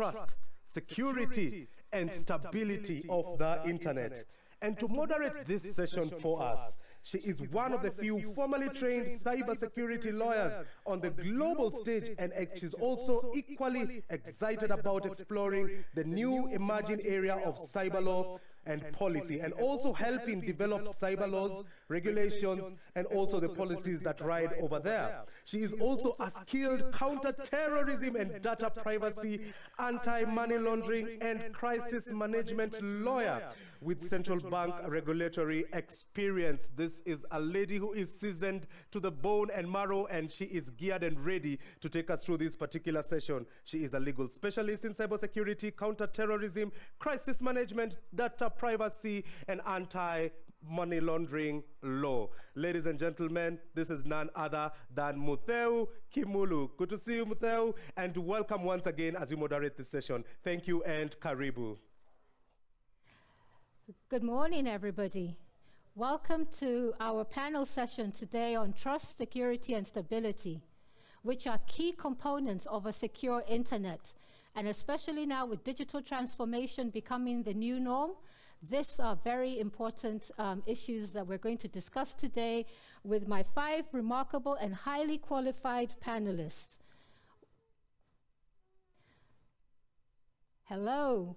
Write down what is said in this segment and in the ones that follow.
trust, security, and stability of the internet. And to moderate this session for us, she is one of the few formally trained cybersecurity lawyers on the global stage, and she's also equally excited about exploring the new emerging area of cyber law and policy, and also helping develop cyber laws, regulations, and also the policies that ride over there. She is also a skilled counter-terrorism and data privacy, anti-money laundering, and crisis management lawyer with central bank regulatory experience. This is a lady who is seasoned to the bone and marrow, and she is geared and ready to take us through this particular session. She is a legal specialist in cybersecurity, counter-terrorism, crisis management, data privacy, and anti-money laundering law. Ladies and gentlemen, this is none other than Mutheu Kimulu. Good to see you, Mutheu, and welcome once again as you moderate this session. Thank you, and karibu. Good morning, everybody. Welcome to our panel session today on trust, security, and stability, which are key components of a secure internet. And especially now with digital transformation becoming the new norm, these are very important issues that we're going to discuss today with my 5 remarkable and highly qualified panelists. Hello.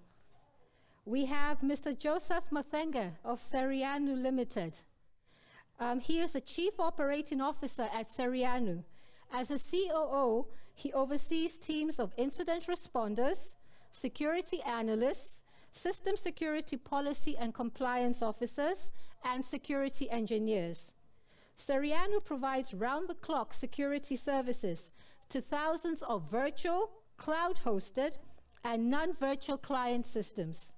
We have Mr. Joseph Mathenga of Serianu Limited. He is the Chief Operating Officer at Serianu. As a COO, he oversees teams of incident responders, security analysts, system security policy and compliance officers, and security engineers. Serianu provides round-the-clock security services to thousands of virtual, cloud-hosted, and non-virtual client systems.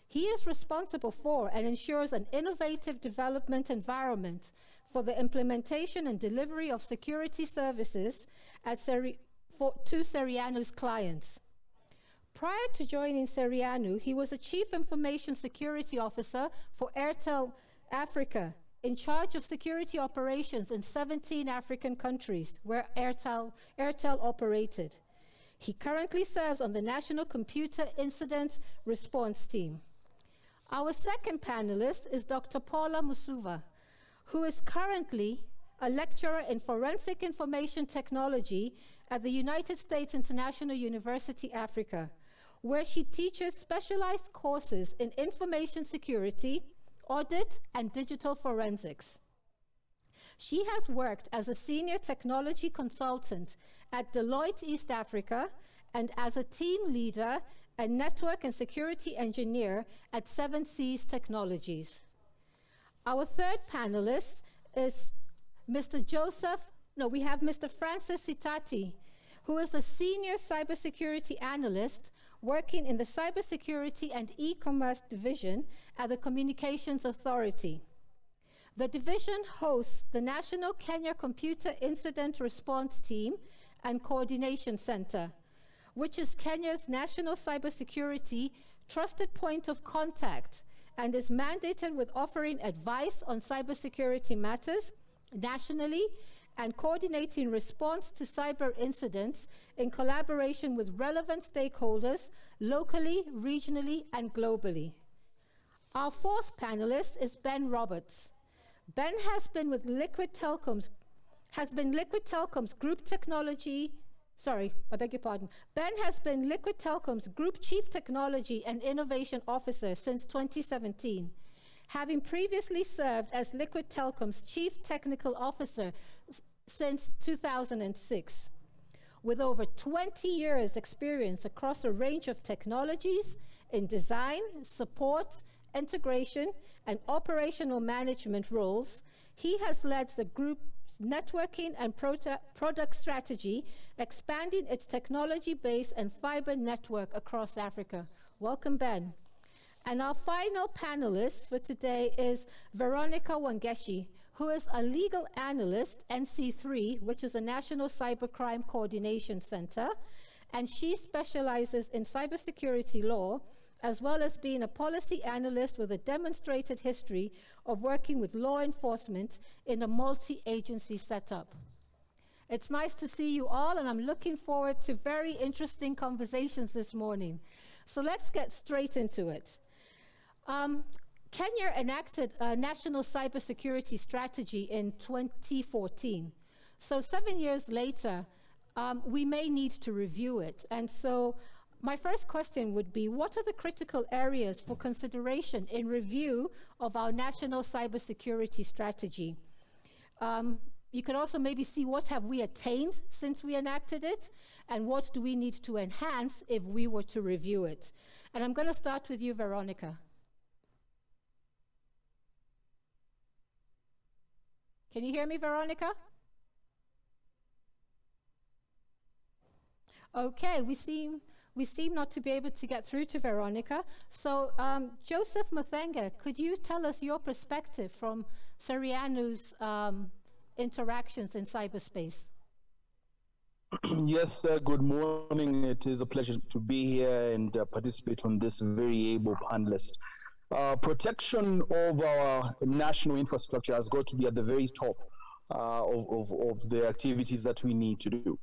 He is responsible for and ensures an innovative development environment for the implementation and delivery of security services to Serianu's clients. Prior to joining Serianu, he was a Chief Information Security Officer for Airtel Africa, in charge of security operations in 17 African countries where Airtel operated. He currently serves on the National Computer Incident Response Team. Our second panelist is Dr. Paula Musuva, who is currently a lecturer in Forensic Information Technology at the United States International University, Africa, where she teaches specialized courses in information security, audit, and digital forensics. She has worked as a senior technology consultant at Deloitte East Africa and as a team leader and network and security engineer at 7 Seas Technologies. Our third panelist is Mr. Francis Sitati, who is a senior cybersecurity analyst working in the cybersecurity and e-commerce division at the Communications Authority. The division hosts the National Kenya Computer Incident Response Team and Coordination Center, which is Kenya's national cybersecurity trusted point of contact and is mandated with offering advice on cybersecurity matters nationally and coordinating response to cyber incidents in collaboration with relevant stakeholders locally, regionally, and globally. Our fourth panelist is Ben Roberts. Ben has been with Liquid Telecom's Group Technology. Ben has been Liquid Telecom's Group Chief Technology and Innovation Officer since 2017, having previously served as Liquid Telecom's Chief Technical Officer since 2006. With over 20 years experience across a range of technologies in design, support, integration, and operational management roles, he has led the group's networking and product strategy, expanding its technology base and fiber network across Africa. Welcome, Ben. And our final panelist for today is Veronica Wangeshi, who is a legal analyst, NC3, which is a National Cybercrime Coordination Center, and she specializes in cybersecurity law, as well as being a policy analyst with a demonstrated history of working with law enforcement in a multi-agency setup. It's nice to see you all, and I'm looking forward to very interesting conversations this morning. So let's get straight into it. Kenya enacted a national cybersecurity strategy in 2014. So 7 years later, we may need to review it. And so my first question would be, what are the critical areas for consideration in review of our national cybersecurity strategy? You can also maybe see what have we attained since we enacted it, and what do we need to enhance if we were to review it. And I'm going to start with you, Veronica. Can you hear me, Veronica? Okay, we seem not to be able to get through to Veronica. So Joseph Mathenga, could you tell us your perspective from Sarianu's interactions in cyberspace? Yes, good morning. It is a pleasure to be here and participate on this very able panelist. Protection of our national infrastructure has got to be at the very top of the activities that we need to do.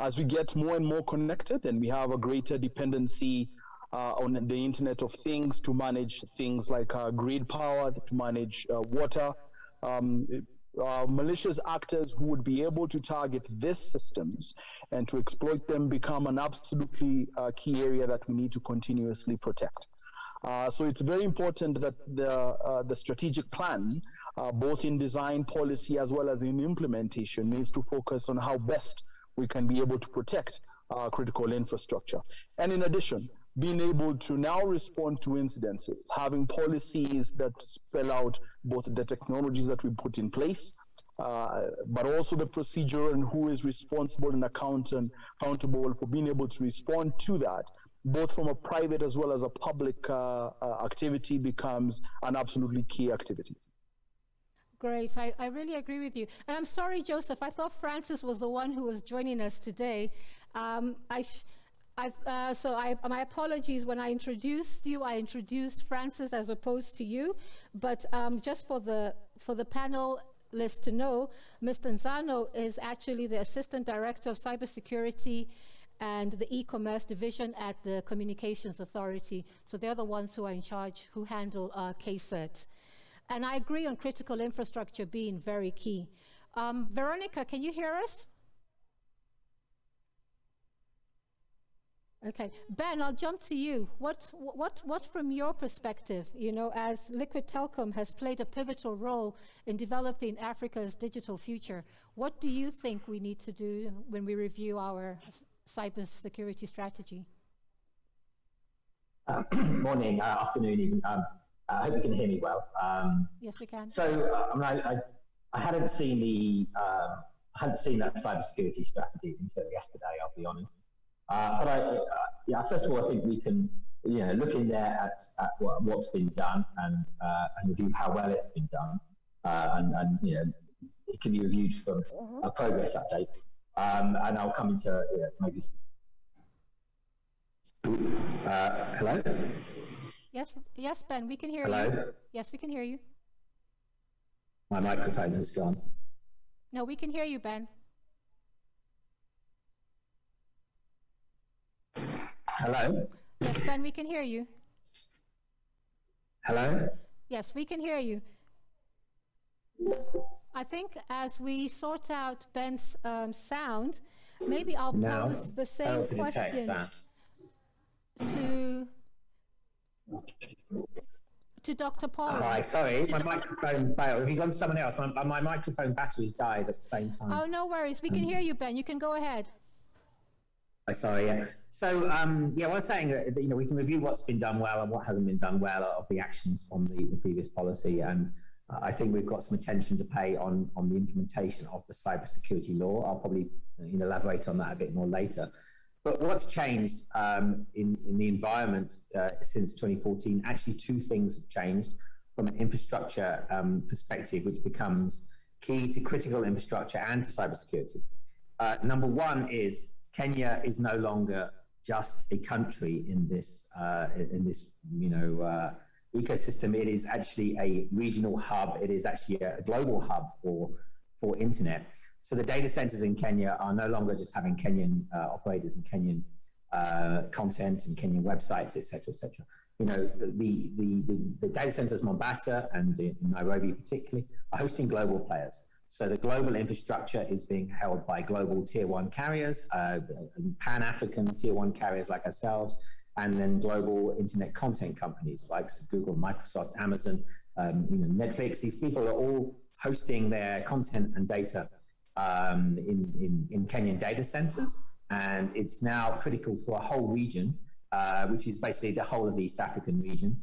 As we get more and more connected and we have a greater dependency on the Internet of Things to manage things like grid power, to manage water, malicious actors who would be able to target these systems and to exploit them become an absolutely key area that we need to continuously protect. So it's very important that the strategic plan, both in design policy as well as in implementation, needs to focus on how best we can be able to protect critical infrastructure. And in addition, being able to now respond to incidences, having policies that spell out both the technologies that we put in place, but also the procedure and who is responsible and accountable for being able to respond to that, both from a private as well as a public activity, becomes an absolutely key activity. Great, I really agree with you. And I'm sorry, Joseph, I thought Francis was the one who was joining us today. My apologies, when I introduced you, I introduced Francis as opposed to you, but just for the panelists to know, Mr. Nzano is actually the Assistant Director of Cybersecurity and the e-commerce division at the Communications Authority. So they're the ones who are in charge, who handle Casa. And I agree on critical infrastructure being very key. Veronica, can you hear us? Okay, Ben, I'll jump to you. What from your perspective, you know, as Liquid Telecom has played a pivotal role in developing Africa's digital future, what do you think we need to do when we review our cybersecurity strategy? Morning, afternoon, even. I hope you can hear me well. Yes, we can. So I hadn't seen that cybersecurity strategy until yesterday, I'll be honest. But first of all, I think we can, look in there at what's been done and review how well it's been done, and it can be reviewed from a progress update. And I'll come into maybe. Hello. Yes, Ben, we can hear you. Hello. Yes, we can hear you. My microphone has gone. No, we can hear you, Ben. Hello? Yes, Ben, we can hear you. Hello? Yes, we can hear you. I think as we sort out Ben's sound, maybe I'll pose the same question to Dr. Paul. Hi, sorry, my microphone failed. Have you gone to someone else? My microphone batteries died at the same time. Oh, no worries. We can hear you, Ben. You can go ahead. Oh, sorry, yeah. So, what I was saying that, we can review what's been done well and what hasn't been done well of the actions from the previous policy. And I think we've got some attention to pay on the implementation of the cybersecurity law. I'll probably elaborate on that a bit more later. But what's changed in the environment since 2014, actually two things have changed from an infrastructure perspective, which becomes key to critical infrastructure and to cybersecurity. Number one is Kenya is no longer just a country in this ecosystem. It is actually a regional hub. It is actually a global hub for internet. So the data centers in Kenya are no longer just having Kenyan operators and Kenyan content and Kenyan websites, et cetera, et cetera. You know, the data centers, Mombasa and in Nairobi particularly, are hosting global players. So the global infrastructure is being held by global tier 1 carriers, Pan-African tier 1 carriers like ourselves, and then global internet content companies like Google, Microsoft, Amazon, you know, Netflix. These people are all hosting their content and data in Kenyan data centers, and it's now critical for a whole region, which is basically the whole of the East African region.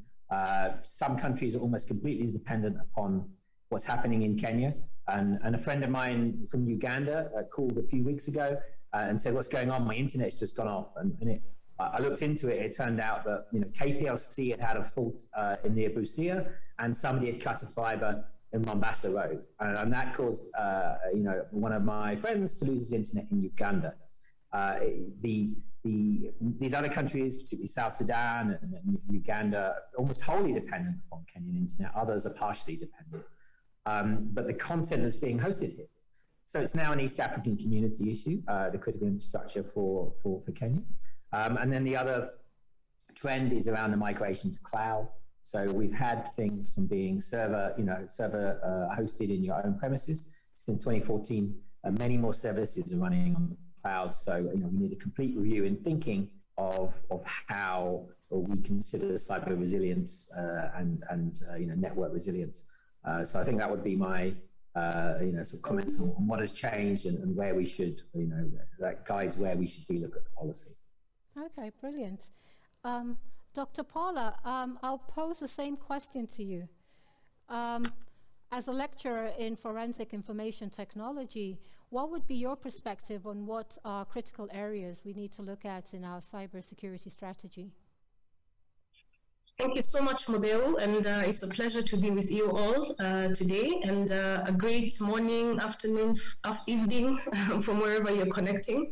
Some countries are almost completely dependent upon what's happening in Kenya. And a friend of mine from Uganda called a few weeks ago and said, "What's going on? My internet's just gone off." And I looked into it. It turned out that, you know, KPLC had a fault near Busia, and somebody had cut a fiber in Mombasa Road, and that caused you know, one of my friends to lose his internet in Uganda. These other countries, particularly South Sudan and Uganda, are almost wholly dependent upon Kenyan internet. Others are partially dependent. But the content is being hosted here. So it's now an East African community issue, the critical infrastructure for Kenya. And then the other trend is around the migration to cloud. So we've had things from being server hosted in your own premises. Since 2014, many more services are running on the cloud. So, you know, we need a complete review in thinking of how we consider cyber resilience and you know, network resilience. So I think that would be my you know, sort of comments on what has changed and where we should, you know, that guides where we should relook at the policy. Okay, brilliant. Dr. Paula, I'll pose the same question to you. As a lecturer in forensic information technology, what would be your perspective on what are critical areas we need to look at in our cybersecurity strategy? Thank you so much, Model, and it's a pleasure to be with you all today, and a great morning, afternoon, evening from wherever you're connecting.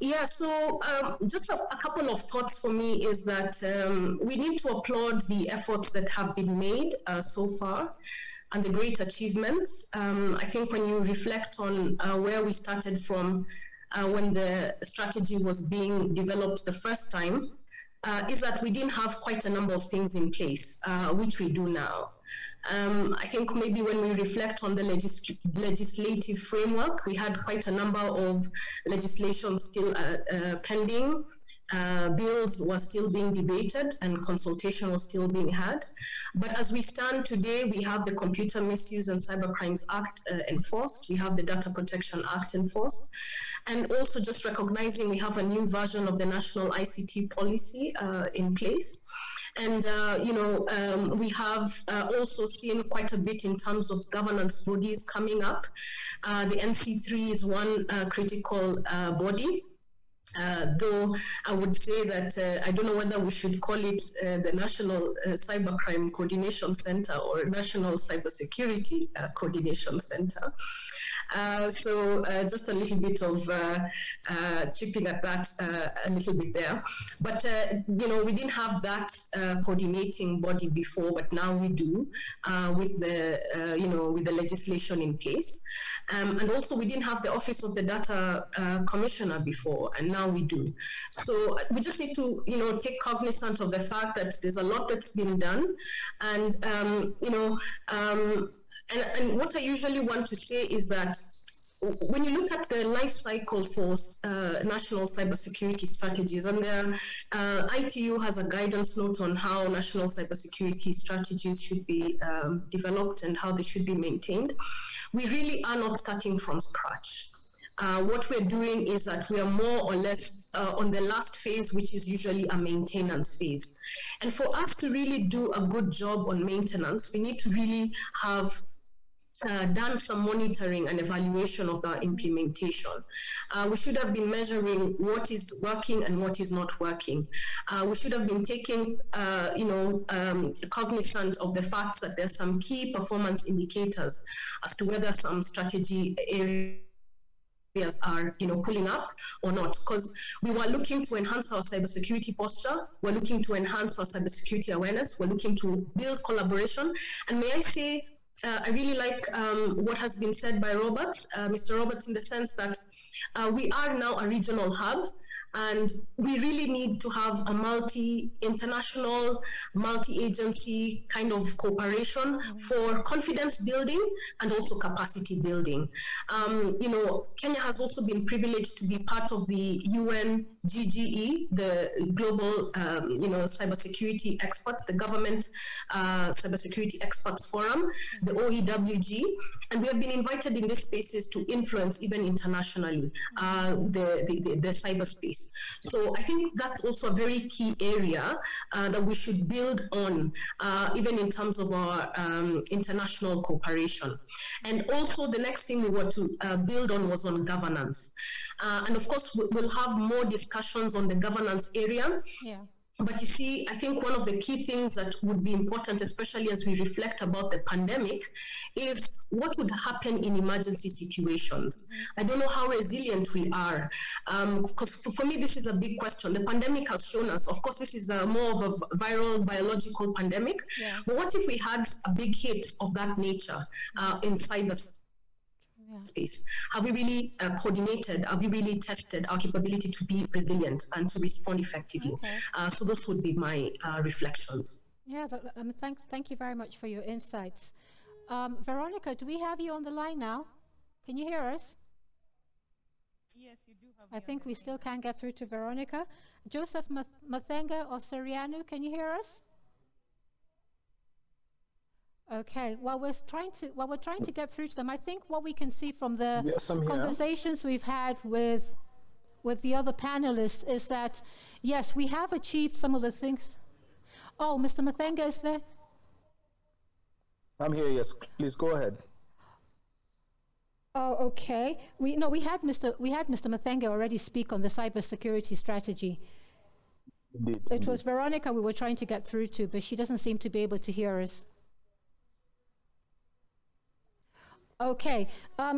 Just a couple of thoughts for me is that we need to applaud the efforts that have been made so far and the great achievements. I think when you reflect on where we started from when the strategy was being developed the first time, is that we didn't have quite a number of things in place, which we do now. I think maybe when we reflect on the legislative framework, we had quite a number of legislation still pending. Bills were still being debated and consultation was still being had. But as we stand today, we have the Computer Misuse and Cybercrimes Act enforced. We have the Data Protection Act enforced. And also just recognizing we have a new version of the National ICT Policy in place. And, we have also seen quite a bit in terms of governance bodies coming up. The NC3 is one critical body. Though I would say that I don't know whether we should call it the National Cybercrime Coordination Center or National Cybersecurity Coordination Center. So just a little bit of chipping at that a little bit there. But, we didn't have that coordinating body before, but now we do with the legislation in place. And also we didn't have the Office of the Data Commissioner before, and now we do. So we just need to, take cognizance of the fact that there's a lot that's been done. And, and what I usually want to say is that when you look at the life cycle for national cybersecurity strategies, and the ITU has a guidance note on how national cybersecurity strategies should be developed and how they should be maintained, we really are not starting from scratch. What we're doing is that we are more or less on the last phase, which is usually a maintenance phase. And for us to really do a good job on maintenance, we need to really have done some monitoring and evaluation of the implementation. We should have been measuring what is working and what is not working. We should have been taking, cognizant of the fact that there's some key performance indicators as to whether some strategy areas are, pulling up or not. Because we were looking to enhance our cybersecurity posture. We're looking to enhance our cybersecurity awareness. We're looking to build collaboration. And may I say, I really like what has been said by Roberts, Mr. Roberts, in the sense that we are now a regional hub, and we really need to have a multi-international, multi-agency kind of cooperation for confidence building and also capacity building. You know, Kenya has also been privileged to be part of the UN GGE, the Global, you know, Cybersecurity Experts, the Government Cybersecurity Experts Forum, the OEWG, and we have been invited in these spaces to influence even internationally the cyberspace. So I think that's also a very key area that we should build on, even in terms of our international cooperation. And also the next thing we were to build on was on governance. And of course, we'll have more discussions on the governance area. Yeah. But you see, I think one of the key things that would be important, especially as we reflect about the pandemic, is what would happen in emergency situations. I don't know how resilient we are, because for me, this is a big question. The pandemic has shown us, of course, this is more of a viral biological pandemic, but what if we had a big hit of that nature in cyberspace? Have we really coordinated? Have we really tested our capability to be resilient and to respond effectively? So those would be my reflections. Yeah, thank you very much for your insights. Veronica, do we have you on the line now? Can you hear us? Yes, you do have. I think we still can't get through to Veronica. Joseph Mathenga of Serianu, can you hear us? Okay, while we're trying to get through to them, I think what we can see from the conversations we've had with the other panelists is that, yes, we have achieved some of the things. Oh, Mr. Mathenga is there? I'm here, yes. Please go ahead. Oh, okay. We had Mr. Mathenga already speak on the cybersecurity strategy. Indeed. It was Veronica we were trying to get through to, but she doesn't seem to be able to hear us. Okay,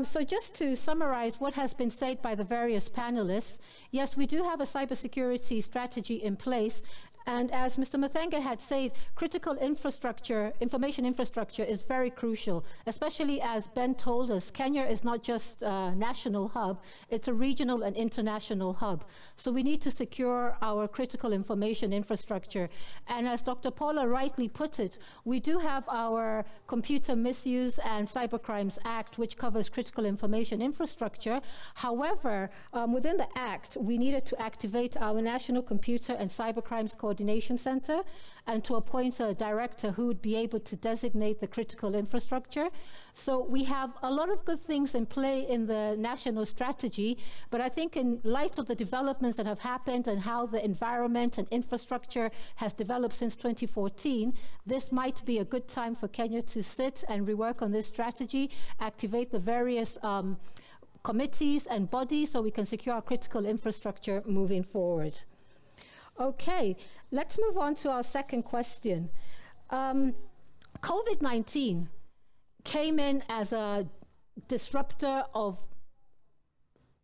so just to summarize what has been said by the various panelists, yes, we do have a cybersecurity strategy in place. And as Mr. Mathenga had said, critical infrastructure, information infrastructure is very crucial, especially as Ben told us, Kenya is not just a national hub, it's a regional and international hub. So we need to secure our critical information infrastructure. And as Dr. Paula rightly put it, we do have our Computer Misuse and Cybercrimes Act, which covers critical information infrastructure. However, within the Act, we needed to activate our National Computer and Cybercrimes Coordination Center and to appoint a director who would be able to designate the critical infrastructure. So we have a lot of good things in play in the national strategy, but I think in light of the developments that have happened and how the environment and infrastructure has developed since 2014, this might be a good time for Kenya to sit and rework on this strategy, activate the various committees and bodies so we can secure our critical infrastructure moving forward. Okay, let's move on to our second question. COVID-19 came in as a disruptor of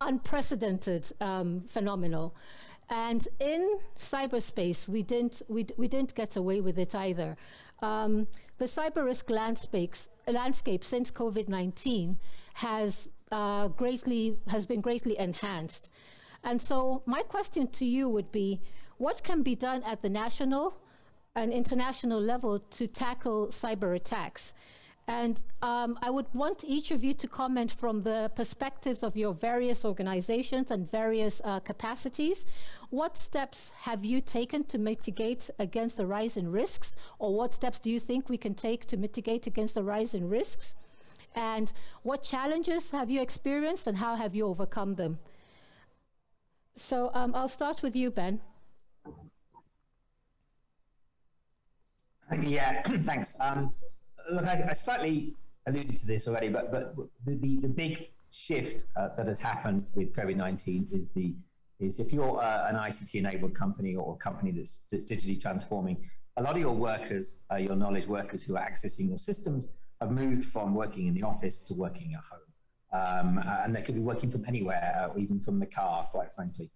unprecedented phenomenon. And in cyberspace, we didn't get away with it either. The cyber risk landscape since COVID-19 has been greatly enhanced. And so my question to you would be, what can be done at the national and international level to tackle cyber attacks? And I would want each of you to comment from the perspectives of your various organizations and various capacities. What steps have you taken to mitigate against the rise in risks? Or what steps do you think we can take to mitigate against the rise in risks? And what challenges have you experienced and how have you overcome them? So I'll start with you, Ben. Yeah, thanks. Look, I slightly alluded to this already, but the big shift that has happened with COVID-19 is if you're an ICT-enabled company or a company that's digitally transforming, a lot of your workers, your knowledge workers who are accessing your systems, have moved from working in the office to working at home, and they could be working from anywhere, even from the car, quite frankly.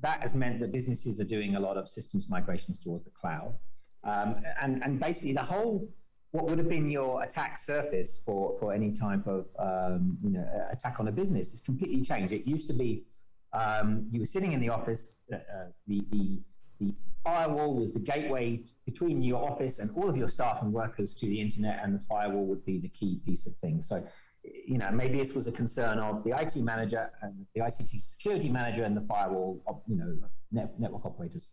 That has meant that businesses are doing a lot of systems migrations towards the cloud. And basically the whole, what would have been your attack surface for any type of attack on a business is completely changed. It used to be you were sitting in the office, the firewall was the gateway between your office and all of your staff and workers to the internet, and the firewall would be the key piece of things. So, maybe this was a concern of the IT manager and the ICT security manager and the firewall, network operators.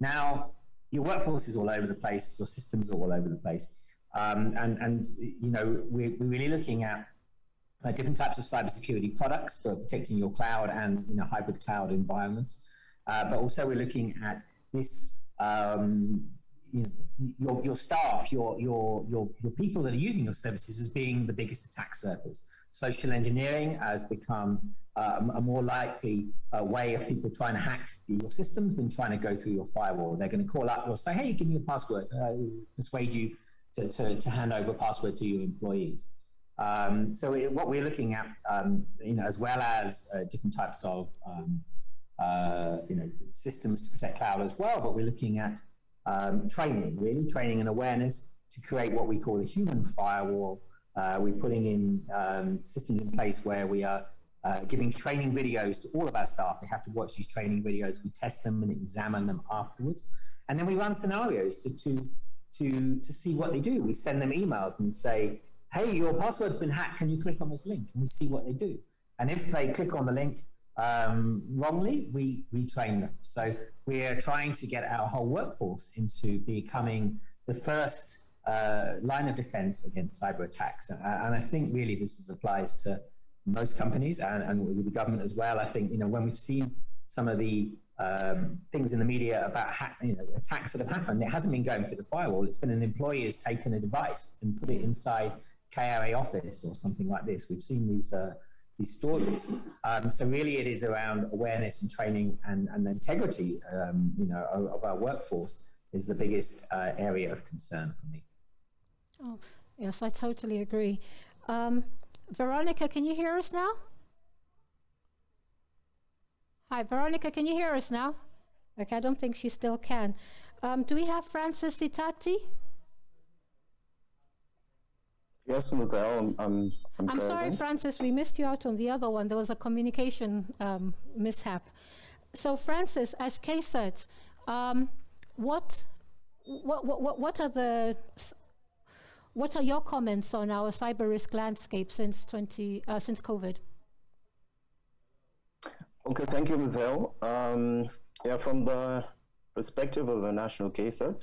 Now, your workforce is all over the place, your systems are all over the place. We're really looking at different types of cybersecurity products for protecting your cloud and hybrid cloud environments. But also we're looking at this, your staff, your people that are using your services as being the biggest attack surface. Social engineering has become a more likely way of people trying to hack your systems than trying to go through your firewall. They're going to call up or say, hey, give me your password, persuade you to hand over a password to your employees. What we're looking at, as well as different types of systems to protect cloud as well, but we're looking at training and awareness to create what we call a human firewall. We're putting in systems in place where we are giving training videos to all of our staff. They have to watch these training videos. We test them and examine them afterwards, and then we run scenarios to see what they do. We send them emails and say, hey, your password's been hacked. Can you click on this link? And we see what they do. And if they click on the link wrongly, we retrain them. So we're trying to get our whole workforce into becoming the first line of defense against cyber attacks. And I think really this applies to most companies and with the government as well. I think, when we've seen some of the things in the media about attacks that have happened, it hasn't been going through the firewall. It's been an employee has taken a device and put it inside KRA office or something like this. We've seen these stories. So really it is around awareness and training and the integrity of our workforce is the biggest area of concern for me. Oh, yes, I totally agree. Veronica, can you hear us now? Hi, Veronica, can you hear us now? Okay, I don't think she still can. Do we have Francis Itati? Yes, Michael, I'm sorry, Francis, we missed you out on the other one. There was a communication mishap. So, Francis, as Casa, what are your comments on our cyber risk landscape since COVID? Okay, thank you, Michael. From the perspective of the national Casa,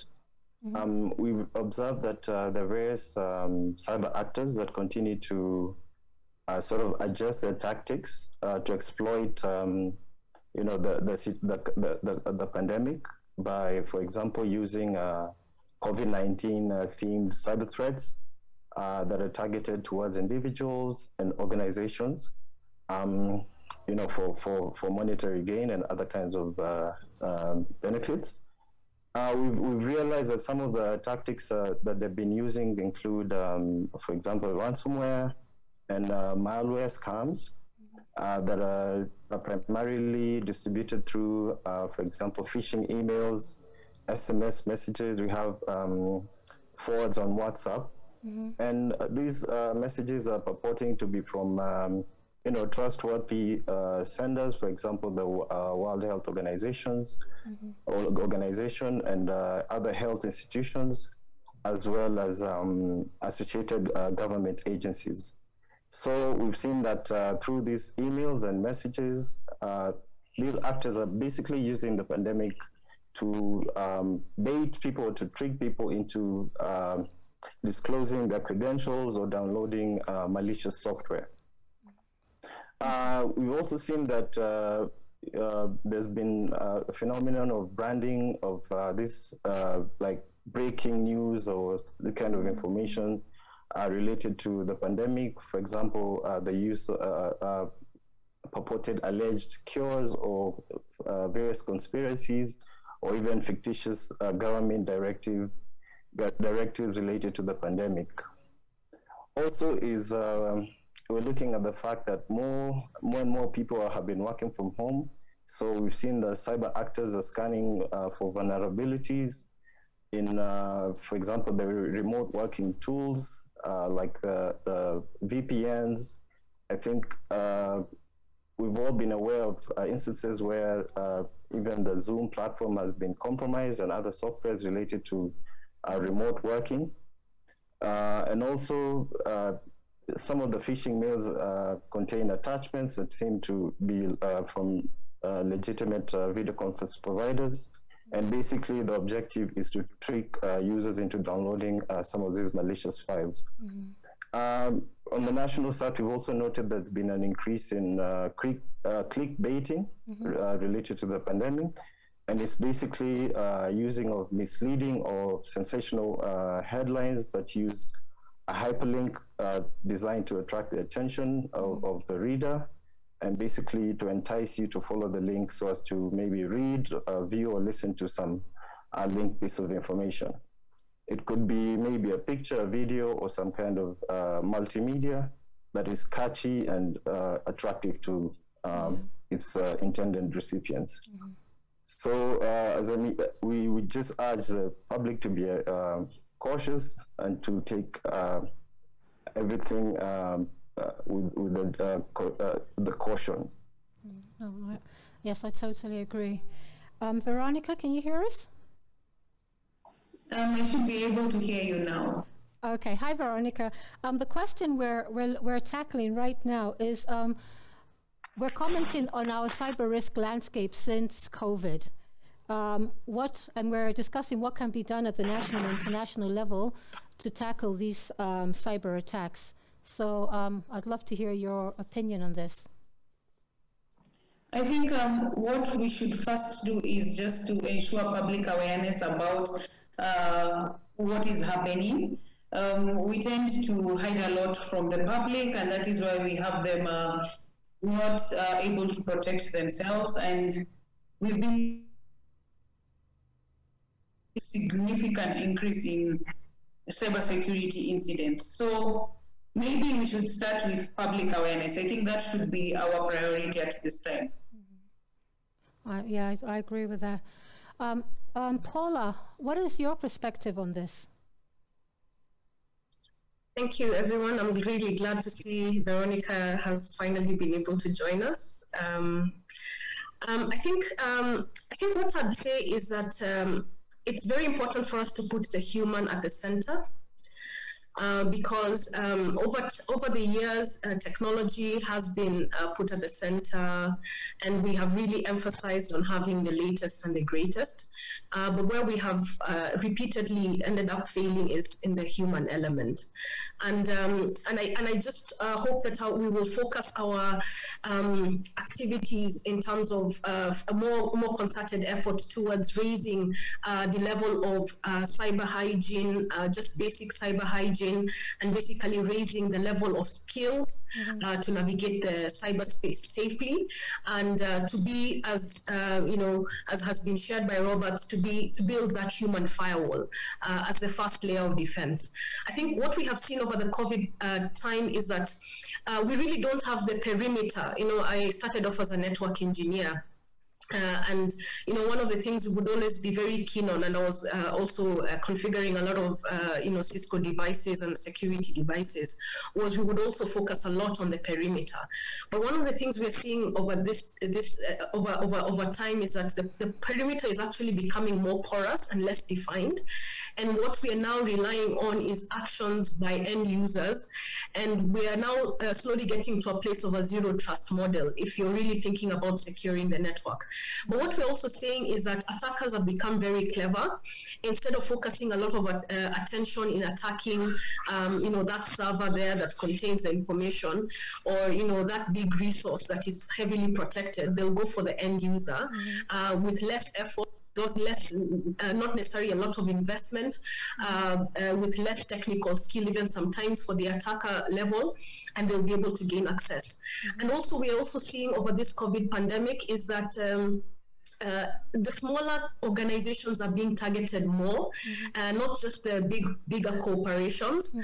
we've observed that there are various cyber actors that continue to sort of adjust their tactics to exploit, the pandemic by, for example, using COVID-19 themed cyber threats that are targeted towards individuals and organizations, for monetary gain and other kinds of benefits. We've realized that some of the tactics that they've been using include, for example, ransomware and malware scams that are primarily distributed through, for example, phishing emails, SMS messages. We have forwards on WhatsApp. And these messages are purporting to be from, trustworthy senders, for example, the World Health Organization and other health institutions, as well as associated government agencies. So we've seen that through these emails and messages, these actors are basically using the pandemic to bait people, to trick people into disclosing their credentials or downloading malicious software. We've also seen that there's been a phenomenon of branding of this like breaking news or the kind of information related to the pandemic. For example, the use of purported alleged cures or various conspiracies, or even fictitious government directives related to the pandemic. Also is we're looking at the fact that more and more people have been working from home. So we've seen the cyber actors are scanning for vulnerabilities in, for example, the remote working tools like the VPNs. I think we've all been aware of instances where even the Zoom platform has been compromised and other softwares related to remote working. And also, some of the phishing mails contain attachments that seem to be from legitimate video conference providers. And basically, the objective is to trick users into downloading some of these malicious files. Mm-hmm. On the national side, we've also noted there's been an increase in clickbaiting related to the pandemic. And it's basically using of misleading or sensational headlines that use a hyperlink designed to attract the attention of the reader, and basically to entice you to follow the link so as to maybe read, view, or listen to some linked piece of information. It could be maybe a picture, a video, or some kind of multimedia that is catchy and attractive to its intended recipients. Mm-hmm. So we would just urge the public to be cautious and to take everything with the caution. Yes, I totally agree. Veronica, can you hear us? I should be able to hear you now. Okay. Hi, Veronica. The question we're tackling right now is we're commenting on our cyber risk landscape since COVID. And we're discussing what can be done at the national and international level to tackle these cyber attacks. So I'd love to hear your opinion on this. I think what we should first do is just to ensure public awareness about what is happening. We tend to hide a lot from the public, and that is why we have them not able to protect themselves. And we've been a significant increase in cybersecurity incidents. So maybe we should start with public awareness. I think that should be our priority at this time. Yeah, I agree with that. Paula, what is your perspective on this? Thank you, everyone. I'm really glad to see Veronica has finally been able to join us. I think what I'd say is that it's very important for us to put the human at the center. Because over the years, technology has been put at the center, and we have really emphasized on having the latest and the greatest. But where we have repeatedly ended up failing is in the human element. And I just hope that we will focus our activities in terms of a more concerted effort towards raising the level of cyber hygiene, just basic cyber hygiene, and basically raising the level of skills to navigate the cyberspace safely, and to be, as as has been shared by Robert, to build that human firewall as the first layer of defense. I think what we have seen over the COVID time is that we really don't have the perimeter. I started off as a network engineer. And one of the things we would always be very keen on, and I was also configuring a lot of Cisco devices and security devices, was we would also focus a lot on the perimeter. But one of the things we're seeing over over time is that the perimeter is actually becoming more porous and less defined. And what we are now relying on is actions by end users, and we are now slowly getting to a place of a zero trust model if you're really thinking about securing the network. But what we're also saying is that attackers have become very clever. Instead of focusing a lot of attention in attacking, that server there that contains the information, or that big resource that is heavily protected, they'll go for the end user with less effort. Not necessarily a lot of investment, with less technical skill, even sometimes for the attacker level, and they'll be able to gain access. And also, we're also seeing over this COVID pandemic is that the smaller organizations are being targeted more, not just the bigger corporations.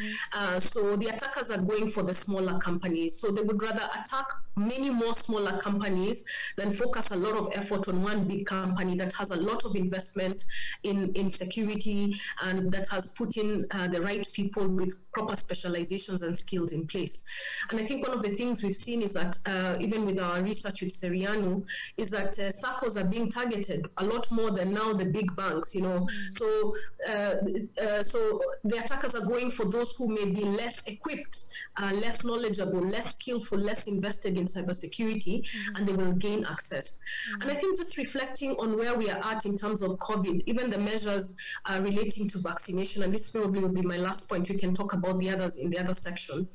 So the attackers are going for the smaller companies. So they would rather attack many more smaller companies than focus a lot of effort on one big company that has a lot of investment in security and that has put in the right people with proper specializations and skills in place. And I think one of the things we've seen is that even with our research with Serianu, is that SACCOs are being targeted a lot more than now the big banks, you know. So the attackers are going for those who may be less equipped, less knowledgeable, less skillful, less invested in cybersecurity, and they will gain access. And I think just reflecting on where we are at in terms of COVID, even the measures relating to vaccination, and this probably will be my last point, we can talk about the others in the other section,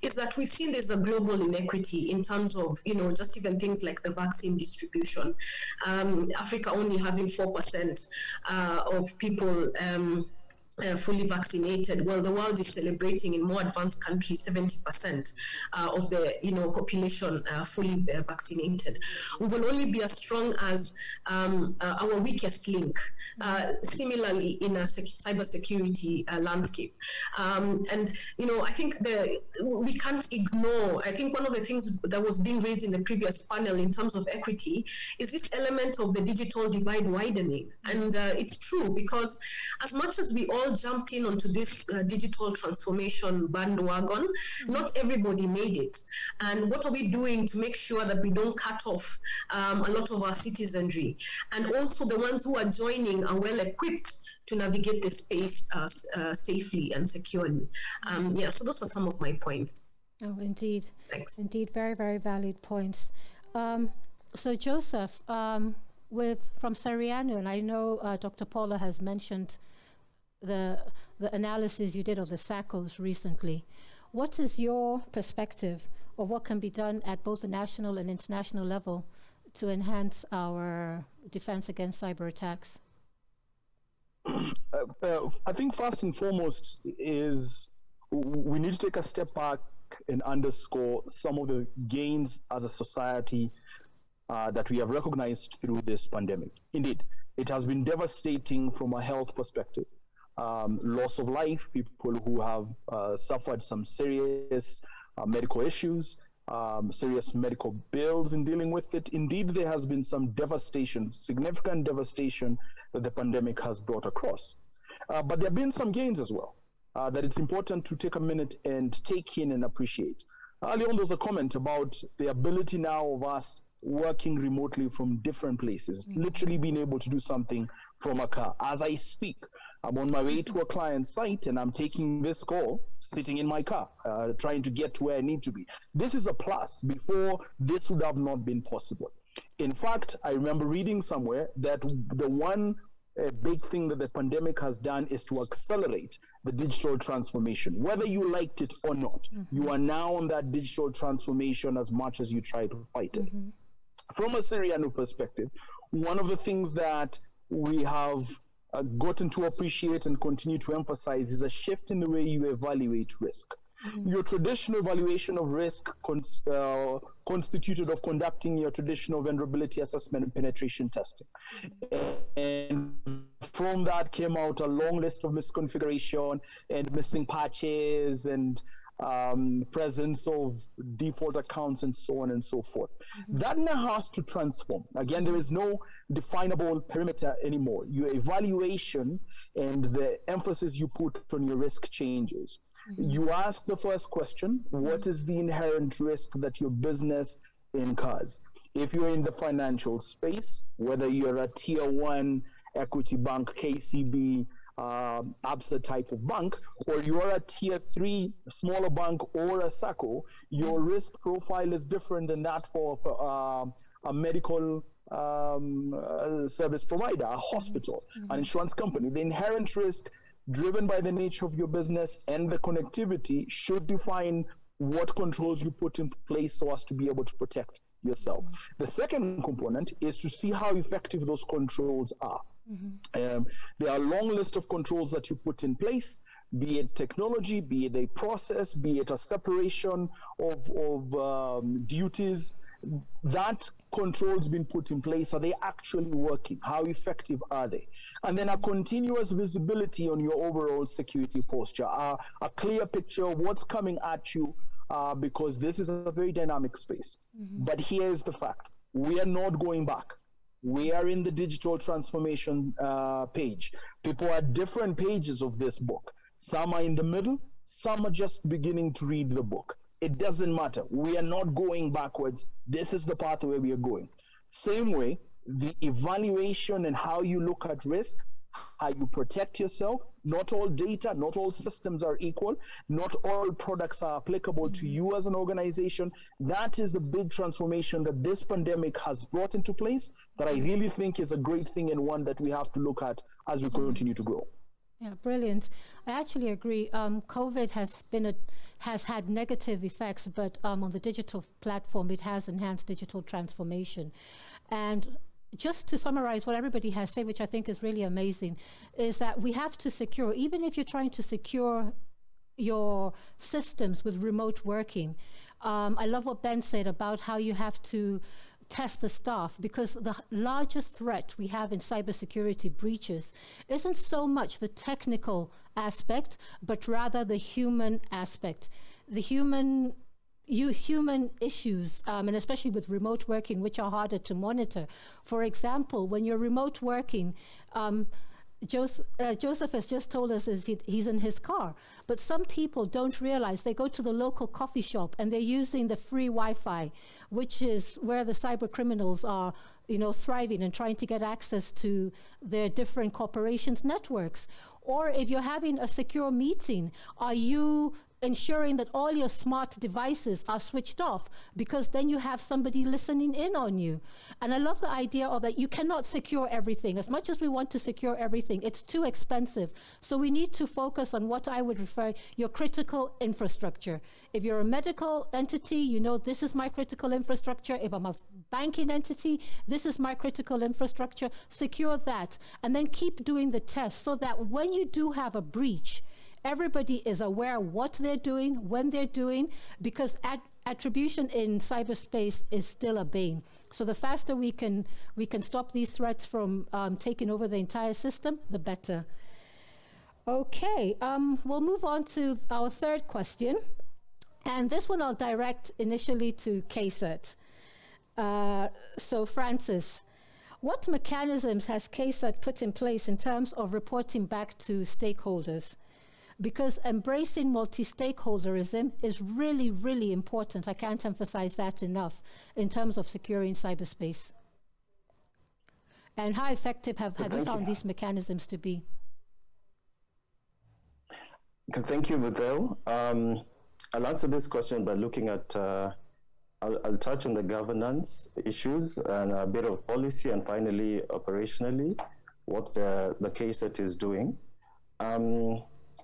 is that we've seen there's a global inequity in terms of, you know, just even things like the vaccine distribution. Africa only having 4% of people fully vaccinated, while the world is celebrating in more advanced countries 70% of the population fully vaccinated. We will only be as strong as our weakest link. Similarly, in a cybersecurity landscape, and I think we can't ignore. I think one of the things that was being raised in the previous panel in terms of equity is this element of the digital divide widening, and it's true because as much as we all jumped in onto this digital transformation bandwagon, not everybody made it. And what are we doing to make sure that we don't cut off a lot of our citizenry? And also the ones who are joining are well equipped to navigate the space safely and securely. So those are some of my points. Oh, indeed. Thanks. Indeed, very, very valid points. So Joseph, from Serianu, and I know Dr. Paula has mentioned the analysis you did of the SACCOs recently. What is your perspective of what can be done at both the national and international level to enhance our defense against cyber attacks? I think first and foremost is we need to take a step back and underscore some of the gains as a society that we have recognized through this pandemic. Indeed, it has been devastating from a health perspective. Loss of life, people who have suffered some serious medical issues, serious medical bills in dealing with it. Indeed, there has been some devastation, significant devastation that the pandemic has brought across. But there have been some gains as well that it's important to take a minute and take in and appreciate. Earlier on, there was a comment about the ability now of us working remotely from different places, literally being able to do something from a car. As I speak, I'm on my way to a client site and I'm taking this call sitting in my car, trying to get to where I need to be. This is a plus. Before, this would have not been possible. In fact, I remember reading somewhere that the one big thing that the pandemic has done is to accelerate the digital transformation. Whether you liked it or not, you are now on that digital transformation as much as you try to fight it. From a Serianu perspective, one of the things that we have gotten to appreciate and continue to emphasize is a shift in the way you evaluate risk. Your traditional evaluation of risk constituted of conducting your traditional vulnerability assessment and penetration testing. And from that came out a long list of misconfiguration and missing patches and presence of default accounts and so on and so forth. That now has to transform. Again, there is no definable perimeter anymore. Your evaluation and the emphasis you put on your risk changes. You ask the first question, what is the inherent risk that your business incurs? If you're in the financial space, whether you're a tier 1 equity bank, KCB, ABSA type of bank, or you are a tier 3 smaller bank or a SACCO, your risk profile is different than that for a medical service provider, a hospital, an insurance company. The inherent risk driven by the nature of your business and the connectivity should define what controls you put in place so as to be able to protect yourself. The second component is to see how effective those controls are. There are a long list of controls that you put in place, be it technology, be it a process, be it a separation of duties, that controls been put in place? Are they actually working? How effective are they? And then a continuous visibility on your overall security posture, a clear picture of what's coming at you, because this is a very dynamic space. But here's the fact: we are not going back. We are in the digital transformation page. People are at different pages of this book. Some are in the middle, some are just beginning to read the book. It doesn't matter. We are not going backwards. This is the path where we are going. Same way, the evaluation and how you look at risk, how you protect yourself. Not all data, not all systems are equal. Not all products are applicable to you as an organization. That is the big transformation that this pandemic has brought into place, that I really think is a great thing, and one that we have to look at as we continue to grow. Yeah, brilliant. I actually agree. COVID has had negative effects, but on the digital platform, it has enhanced digital transformation. And just to summarize what everybody has said, which I think is really amazing, is that we have to secure, even if you're trying to secure your systems with remote working. I love what Ben said about how you have to test the staff, because the largest threat we have in cybersecurity breaches isn't so much the technical aspect, but rather the human aspect. The human issues, and especially with remote working, which are harder to monitor. For example, when you're remote working, Joseph has just told us he's in his car, but some people don't realize they go to the local coffee shop and they're using the free Wi-Fi, which is where the cyber criminals are, thriving and trying to get access to their different corporations' networks. Or if you're having a secure meeting, are you ensuring that all your smart devices are switched off, because then you have somebody listening in on you? And I love the idea of that you cannot secure everything. As much as we want to secure everything, it's too expensive. So we need to focus on what I would refer your critical infrastructure. If you're a medical entity, this is my critical infrastructure. If I'm a banking entity, this is my critical infrastructure. Secure that, and then keep doing the tests so that when you do have a breach, everybody is aware what they're doing, when they're doing, because attribution in cyberspace is still a bane. So the faster we can stop these threats from taking over the entire system, the better. Okay, we'll move on to our third question. And this one I'll direct initially to Casa. So Francis, what mechanisms has Casa put in place in terms of reporting back to stakeholders? Because embracing multi-stakeholderism is really, really important. I can't emphasize that enough in terms of securing cyberspace. And how effective have you found these mechanisms to be? Thank you, Bethel. I'll answer this question by looking at, I'll touch on the governance issues and a bit of policy, and finally, operationally, what the KSET is doing.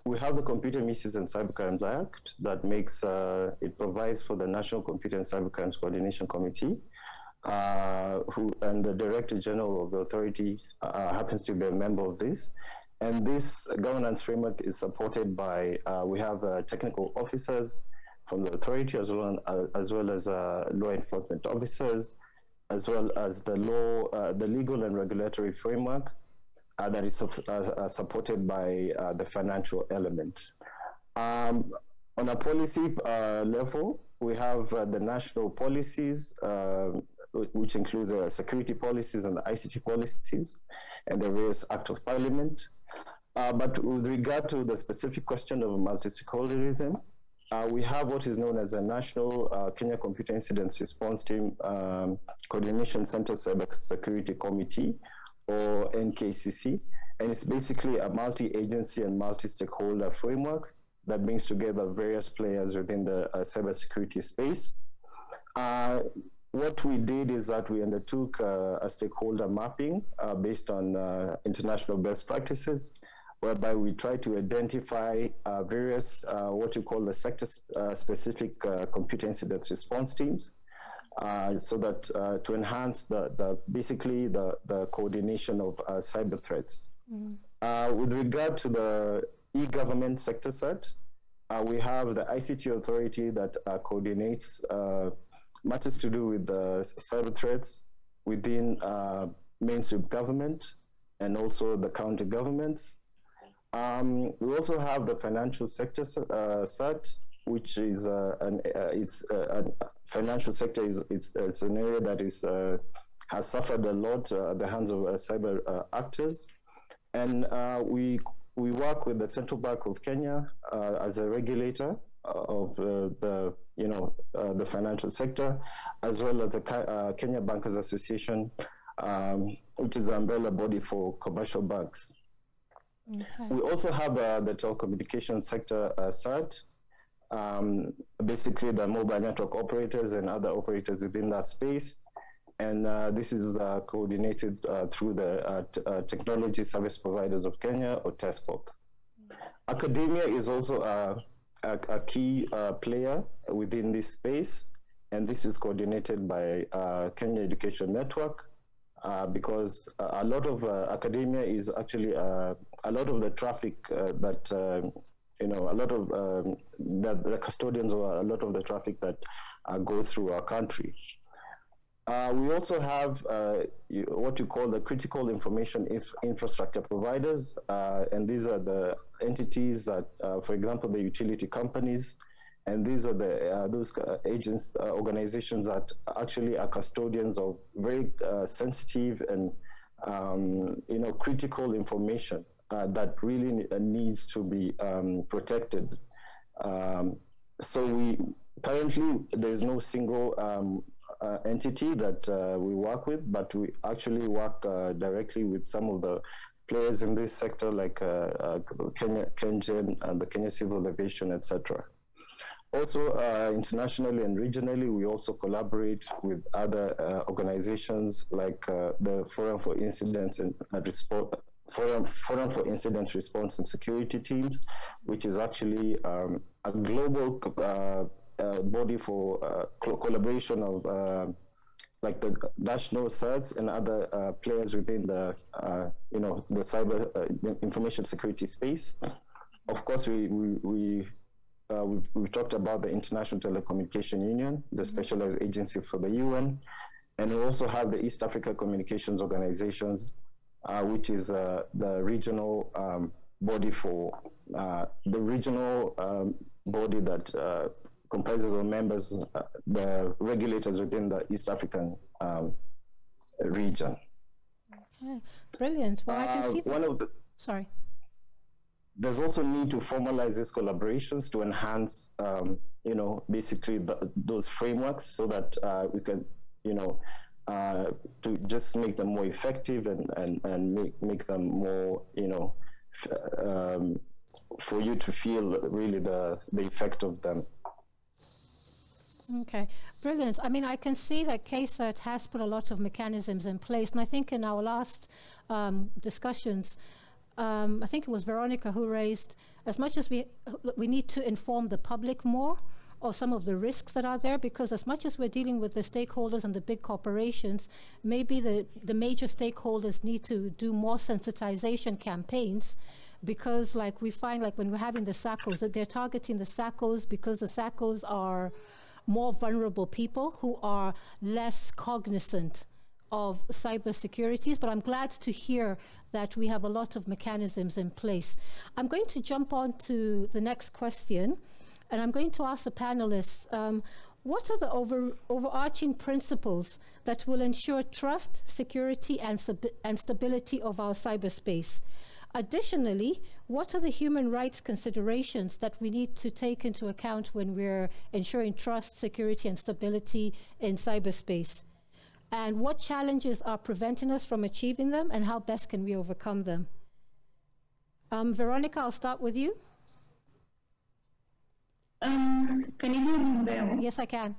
We have the Computer Misuse and Cybercrimes Act that makes, it provides for the National Computer and Cybercrimes Coordination Committee, and the Director General of the authority happens to be a member of this. And this governance framework is supported by, we have technical officers from the authority, as well as law enforcement officers, as well as the legal and regulatory framework that is supported by the financial element. On a policy level, we have the national policies, which includes security policies and ICT policies, and the various acts of parliament. But with regard to the specific question of multi-stakeholderism, we have what is known as a National Kenya Computer Incidents Response Team Coordination Center Cyber Security Committee, or NKCC, and it's basically a multi-agency and multi-stakeholder framework that brings together various players within the cybersecurity space. What we did is that we undertook a stakeholder mapping based on international best practices, whereby we try to identify various, what you call the sector-specific computer incidents response teams, so that to enhance basically the coordination of cyber threats. With regard to the e-government sector set, we have the ICT authority that coordinates matters to do with cyber threats within mainstream government and also the county governments. We also have the financial sector SAT, which is financial sector it's an area that has suffered a lot at the hands of cyber actors, and we work with the Central Bank of Kenya as a regulator of the financial sector, as well as the Kenya Bankers Association, which is the umbrella body for commercial banks. Okay. We also have the telecommunications sector SAT, basically the mobile network operators and other operators within that space. And this is coordinated through the Technology Service Providers of Kenya, or TESCOP. Academia is also a key player within this space, and this is coordinated by Kenya Education Network, because a lot of academia is actually a lot of the traffic that a lot of the custodians or a lot of the traffic that go through our country. We also have what you call the critical information infrastructure providers, and these are the entities that, for example, the utility companies, and these are those agents, organizations that actually are custodians of very sensitive and critical information that really needs to be protected. So currently there is no single entity that we work with, but we actually work directly with some of the players in this sector, like KenGen and the Kenya Civil Aviation, etc. Also, internationally and regionally, we also collaborate with other organizations like the Forum for Incidents and Forum for Incident Response and Security Teams, which is actually a global body for collaboration of like the national SATs and other players within the the cyber information security space. Of course, we've talked about the International Telecommunications Union, the specialized agency for the UN, and we also have the East Africa Communications Organizations, which is the regional body for the regional body that comprises of members, the regulators within the East African region. Okay, brilliant. Well, I can see that. Sorry. There's also need to formalize these collaborations to enhance, basically those frameworks, so that we can, to just make them more effective and make them more, for you to feel really the effect of them. Okay, brilliant. I mean, I can see that Casa has put a lot of mechanisms in place, and I think in our last discussions, I think it was Veronica who raised, as much as we need to inform the public more of some of the risks that are there, because as much as we're dealing with the stakeholders and the big corporations, maybe the major stakeholders need to do more sensitization campaigns, because like we find, like when we're having the SACCOs, that they're targeting the SACCOs because the SACCOs are more vulnerable people who are less cognizant of cybersecurities. But I'm glad to hear that we have a lot of mechanisms in place. I'm going to jump on to the next question, and I'm going to ask the panelists, what are the overarching principles that will ensure trust, security, and stability of our cyberspace? Additionally, what are the human rights considerations that we need to take into account when we're ensuring trust, security, and stability in cyberspace? And what challenges are preventing us from achieving them, and how best can we overcome them? Veronica, I'll start with you. Can you hear me there? Yes, I can.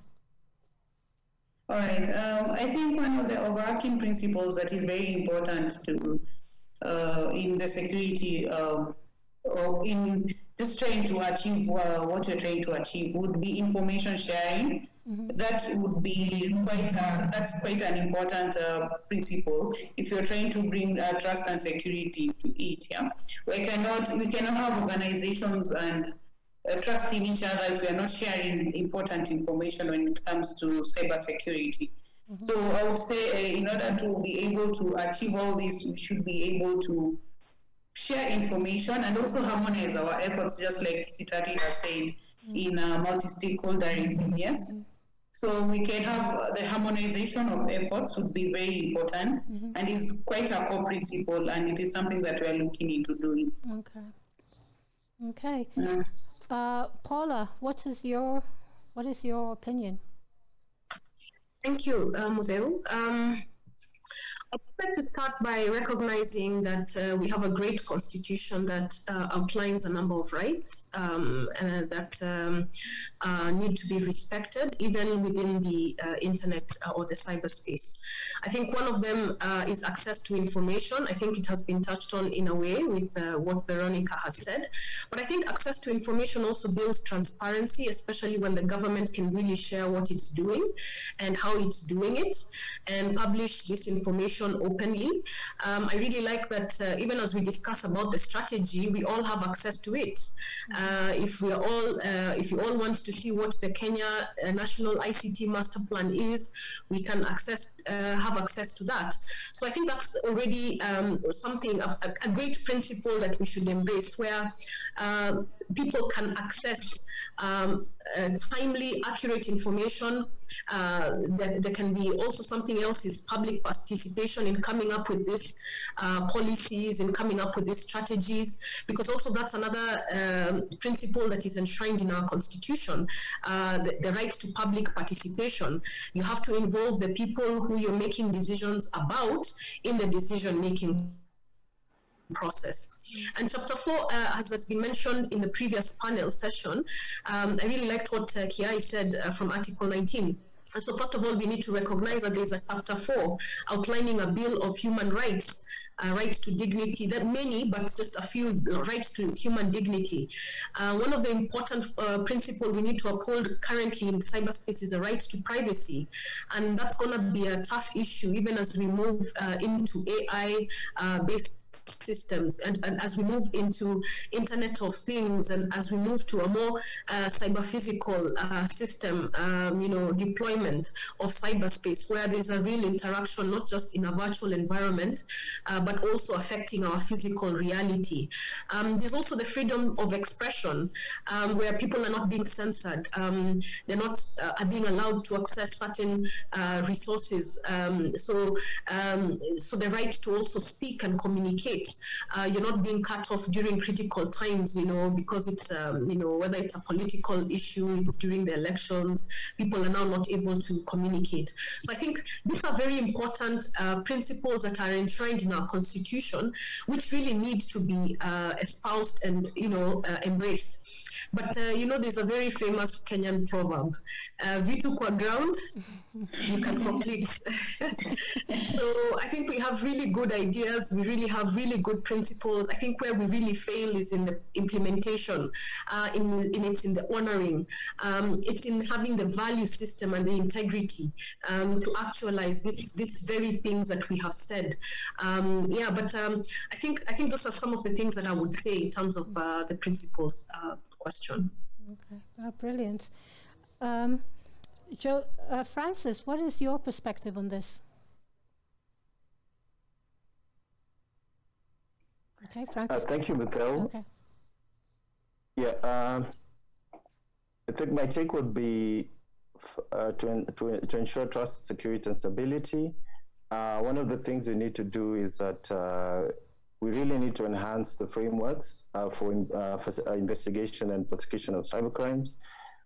All right. I think one of the overarching principles that is very important to in the security or in just trying to achieve what you're trying to achieve would be information sharing. That would be that's quite an important principle if you're trying to bring trust and security to it. Yeah, we cannot have organizations and trust in each other if we are not sharing important information when it comes to cybersecurity. So I would say in order to be able to achieve all this, we should be able to share information and also harmonize our efforts, just like Sitati has said, in multi-stakeholderism, yes? So we can have the harmonization of efforts would be very important and is quite a core principle, and it is something that we are looking into doing. Okay. Paula, what is your opinion? Thank you, Mudeu. I'd like to start by recognizing that we have a great constitution that outlines a number of rights that need to be respected, even within the internet or the cyberspace. I think one of them is access to information. I think it has been touched on in a way with what Veronica has said. But I think access to information also builds transparency, especially when the government can really share what it's doing and how it's doing it and publish this information openly. I really like that even as we discuss about the strategy, we all have access to it. If you all want to see what the Kenya National ICT Master Plan is, we can have access to that. So I think that's already something, a great principle that we should embrace, where people can access timely, accurate information. There can be also something else is public participation in coming up with these policies and coming up with these strategies, because also that's another principle that is enshrined in our constitution, the right to public participation. You have to involve the people who you're making decisions about in the decision-making process. And chapter 4, as has been mentioned in the previous panel session, I really liked what Kiai said from Article 19. And so first of all, we need to recognize that there's a chapter 4 outlining a bill of human rights, right to dignity, that many, but just a few rights to human dignity. One of the important principles we need to uphold currently in cyberspace is the right to privacy. And that's going to be a tough issue, even as we move into AI-based systems and as we move into Internet of Things and as we move to a more cyber-physical system, deployment of cyberspace, where there's a real interaction, not just in a virtual environment, but also affecting our physical reality. There's also the freedom of expression, where people are not being censored. They're not being allowed to access certain resources. So the right to also speak and communicate. You're not being cut off during critical times, because it's, whether it's a political issue during the elections, people are now not able to communicate. So I think these are very important principles that are enshrined in our constitution, which really need to be espoused and, embraced. But, there's a very famous Kenyan proverb, vitu kwa ground, you can complete. So I think we have really good ideas. We really have really good principles. I think where we really fail is in the implementation, it's in the honoring. It's in having the value system and the integrity to actualize these very things that we have said. I think those are some of the things that I would say in terms of the principles question. Okay, brilliant. Francis, what is your perspective on this? Okay, Francis. Thank you, Mithel. Okay. Yeah, I think my take would be to ensure trust, security, and stability. One of the things we need to do is that we really need to enhance the frameworks for investigation and prosecution of cybercrimes.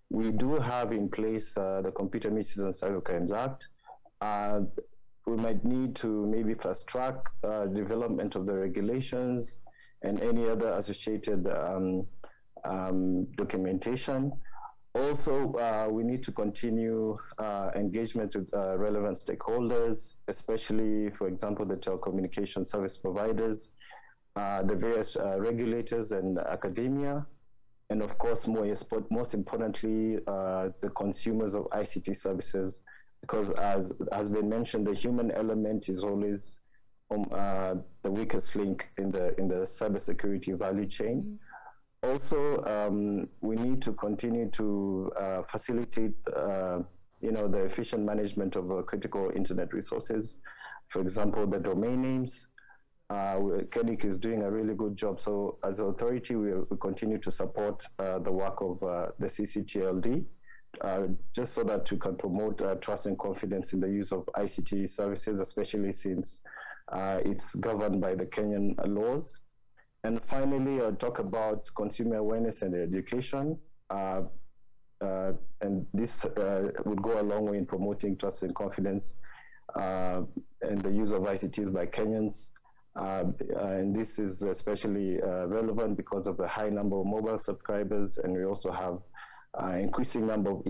We do have in place the Computer Misuse and Cybercrimes Act. We might need to maybe fast track development of the regulations and any other associated documentation. Also, we need to continue engagement with relevant stakeholders, especially, for example, the telecommunications service providers, the various regulators and academia, and of course, most importantly, the consumers of ICT services, because as has been mentioned, the human element is always the weakest link in the cybersecurity value chain. Also, we need to continue to facilitate the efficient management of critical internet resources. For example, the domain names. KENIC is doing a really good job. So as an authority, we continue to support the work of the CCTLD, just so that we can promote trust and confidence in the use of ICT services, especially since it's governed by the Kenyan laws. And finally, I'll talk about consumer awareness and education. And this would go a long way in promoting trust and confidence and the use of ICTs by Kenyans. And this is especially relevant because of the high number of mobile subscribers, and we also have increasing number of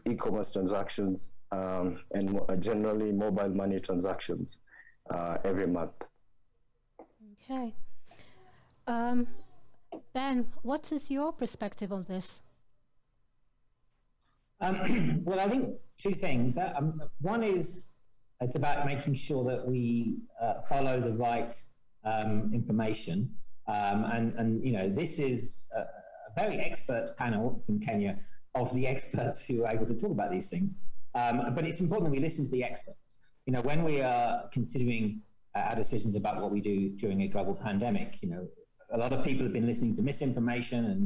e-commerce transactions and generally mobile money transactions every month. Okay. Ben, what is your perspective on this? Well, I think two things. One is it's about making sure that we follow the right information. And this is a very expert panel from Kenya of the experts who are able to talk about these things. But it's important that we listen to the experts. When we are considering our decisions about what we do during a global pandemic, a lot of people have been listening to misinformation and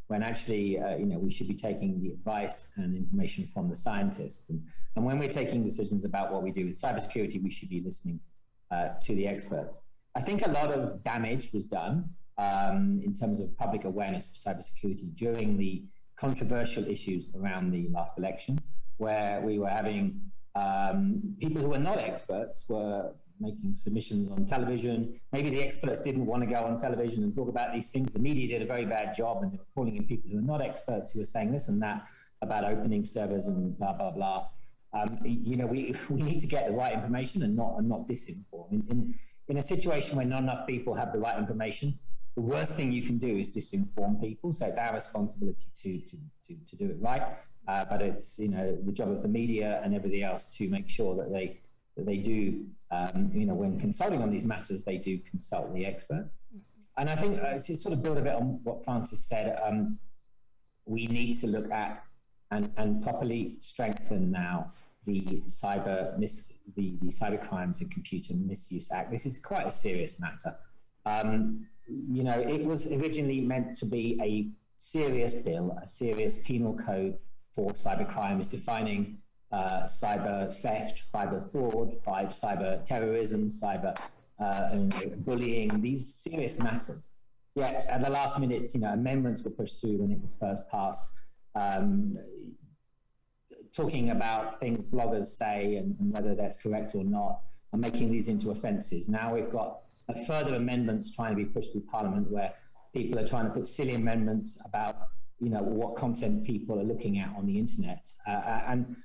when actually, we should be taking the advice and information from the scientists. And when we're taking decisions about what we do with cybersecurity, we should be listening to the experts. I think a lot of damage was done in terms of public awareness of cybersecurity during the controversial issues around the last election, where we were having people who were not experts were making submissions on television. Maybe the experts didn't want to go on television and talk about these things. The media did a very bad job, and they were calling in people who are not experts who were saying this and that about opening servers and blah, blah, blah. We need to get the right information and not disinform. In a situation where not enough people have the right information, the worst thing you can do is disinform people. So it's our responsibility to do it right. But it's the job of the media and everybody else to make sure that they do, when consulting on these matters, they do consult the experts. And I think to sort of build a bit on what Francis said, we need to look at and properly strengthen now the Cyber Crimes and Computer Misuse Act. This is quite a serious matter. It was originally meant to be a serious bill, a serious penal code for cyber crimes, defining cyber theft, cyber fraud, cyber terrorism, cyber bullying, these serious matters. Yet at the last minute, amendments were pushed through when it was first passed, talking about things bloggers say and whether that's correct or not, and making these into offences. Now we've got further amendments trying to be pushed through Parliament, where people are trying to put silly amendments about what content people are looking at on the internet, and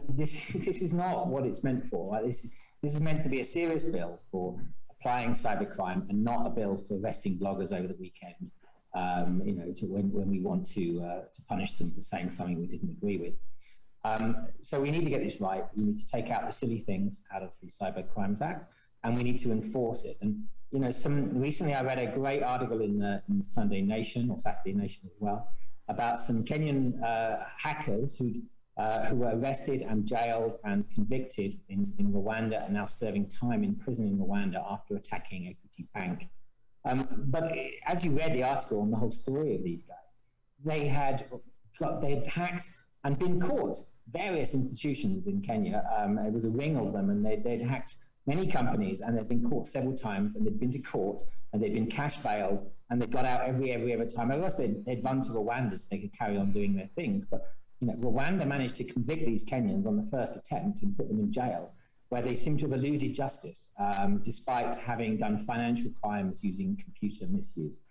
this is not what it's meant for. Right? This is meant to be a serious bill for applying cybercrime, and not a bill for arresting bloggers over the weekend. When we want to punish them for saying something we didn't agree with. So we need to get this right. We need to take out the silly things out of the Cyber Crimes Act, and we need to enforce it. And recently I read a great article in the Sunday Nation, or Saturday Nation as well, about some Kenyan hackers who were arrested and jailed and convicted in Rwanda, and now serving time in prison in Rwanda after attacking Equity Bank. But as you read the article and the whole story of these guys, they had hacked and been caught. Various institutions in Kenya, it was a ring of them, and they'd hacked many companies, and they'd been caught several times, and they'd been to court, and they'd been cash bailed, and they got out every other time. Otherwise, they'd run to Rwanda so they could carry on doing their things. But Rwanda managed to convict these Kenyans on the first attempt and put them in jail, where they seem to have eluded justice, despite having done financial crimes using computer misuse.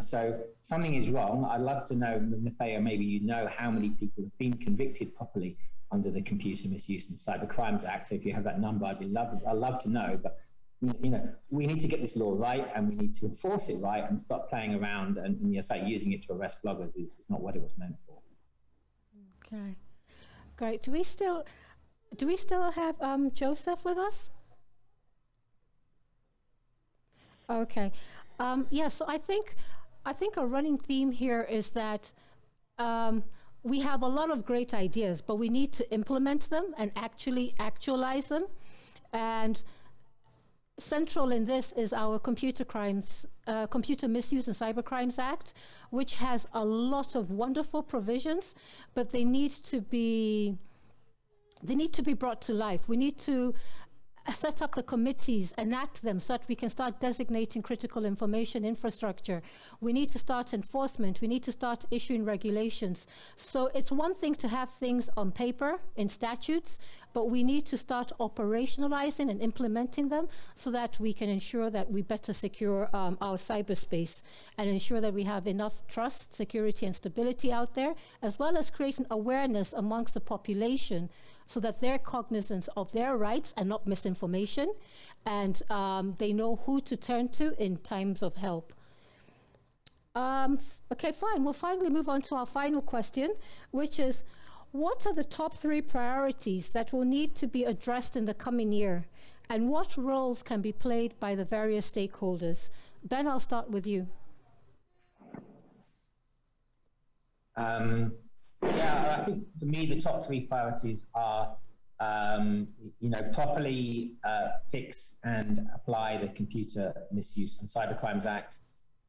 So something is wrong. I'd love to know, Matteo, maybe you know how many people have been convicted properly under the Computer Misuse and Cyber Crimes Act. So if you have that number, I'd love to know. But we need to get this law right, and we need to enforce it right, and stop playing around and using it to arrest bloggers is not what it was meant for. Okay, great. Do we still have Joseph with us? Okay. So I think I think a running theme here is that we have a lot of great ideas, but we need to implement them and actually actualize them. And central in this is our Computer Misuse and Cybercrimes Act, which has a lot of wonderful provisions, but they need to be brought to life. We need to set up the committees, enact them so that we can start designating critical information infrastructure. We need to start enforcement. We need to start issuing regulations. So it's one thing to have things on paper in statutes, but we need to start operationalizing and implementing them so that we can ensure that we better secure our cyberspace and ensure that we have enough trust, security, and stability out there, as well as creating awareness amongst the population so that they're cognizant of their rights and not misinformation, and they know who to turn to in times of help. Okay, fine. We'll finally move on to our final question, which is, what are the top 3 priorities that will need to be addressed in the coming year, and what roles can be played by the various stakeholders? Ben, I'll start with you. Yeah, I think for me, the top 3 priorities are, properly fix and apply the Computer Misuse and Cybercrimes Act.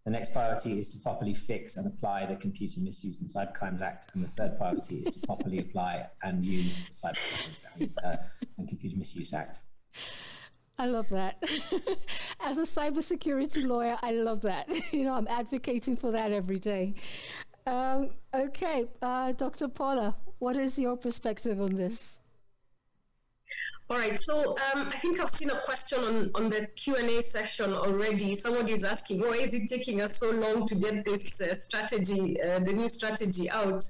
The next priority is to properly fix and apply the Computer Misuse and Cybercrimes Act. And the third priority is to properly apply and use the Cybercrimes and Computer Misuse Act. I love that. As a cybersecurity lawyer, I love that. I'm advocating for that every day. Okay, Dr. Paula, what is your perspective on this? All right, so I think I've seen a question on the Q&A session already. Somebody is asking, why is it taking us so long to get this strategy, the new strategy out?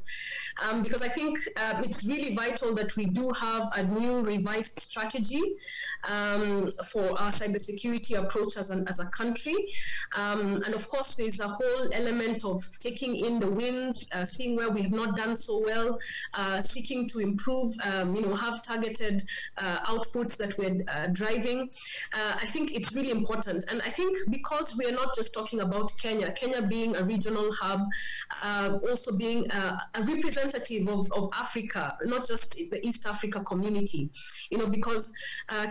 Because I think it's really vital that we do have a new revised strategy for our cybersecurity approach as a country. And of course, there's a whole element of taking in the wins, seeing where we have not done so well, seeking to improve, have targeted outputs that we're driving. I think it's really important. And I think because we're not just talking about Kenya being a regional hub, also being a representative of Africa, not just the East Africa community, because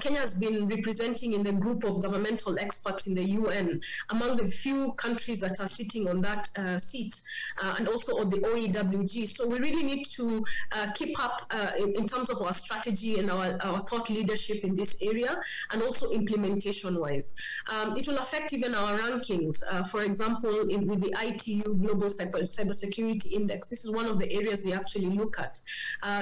Kenya has been representing in the group of governmental experts in the UN, among the few countries that are sitting on that seat, and also on the OEWG. So we really need to keep up in terms of our strategy and our thought leadership in this area, and also implementation-wise. It will affect even our rankings. For example, with the ITU Global Cybersecurity Index, this is one of the areas they actually look at,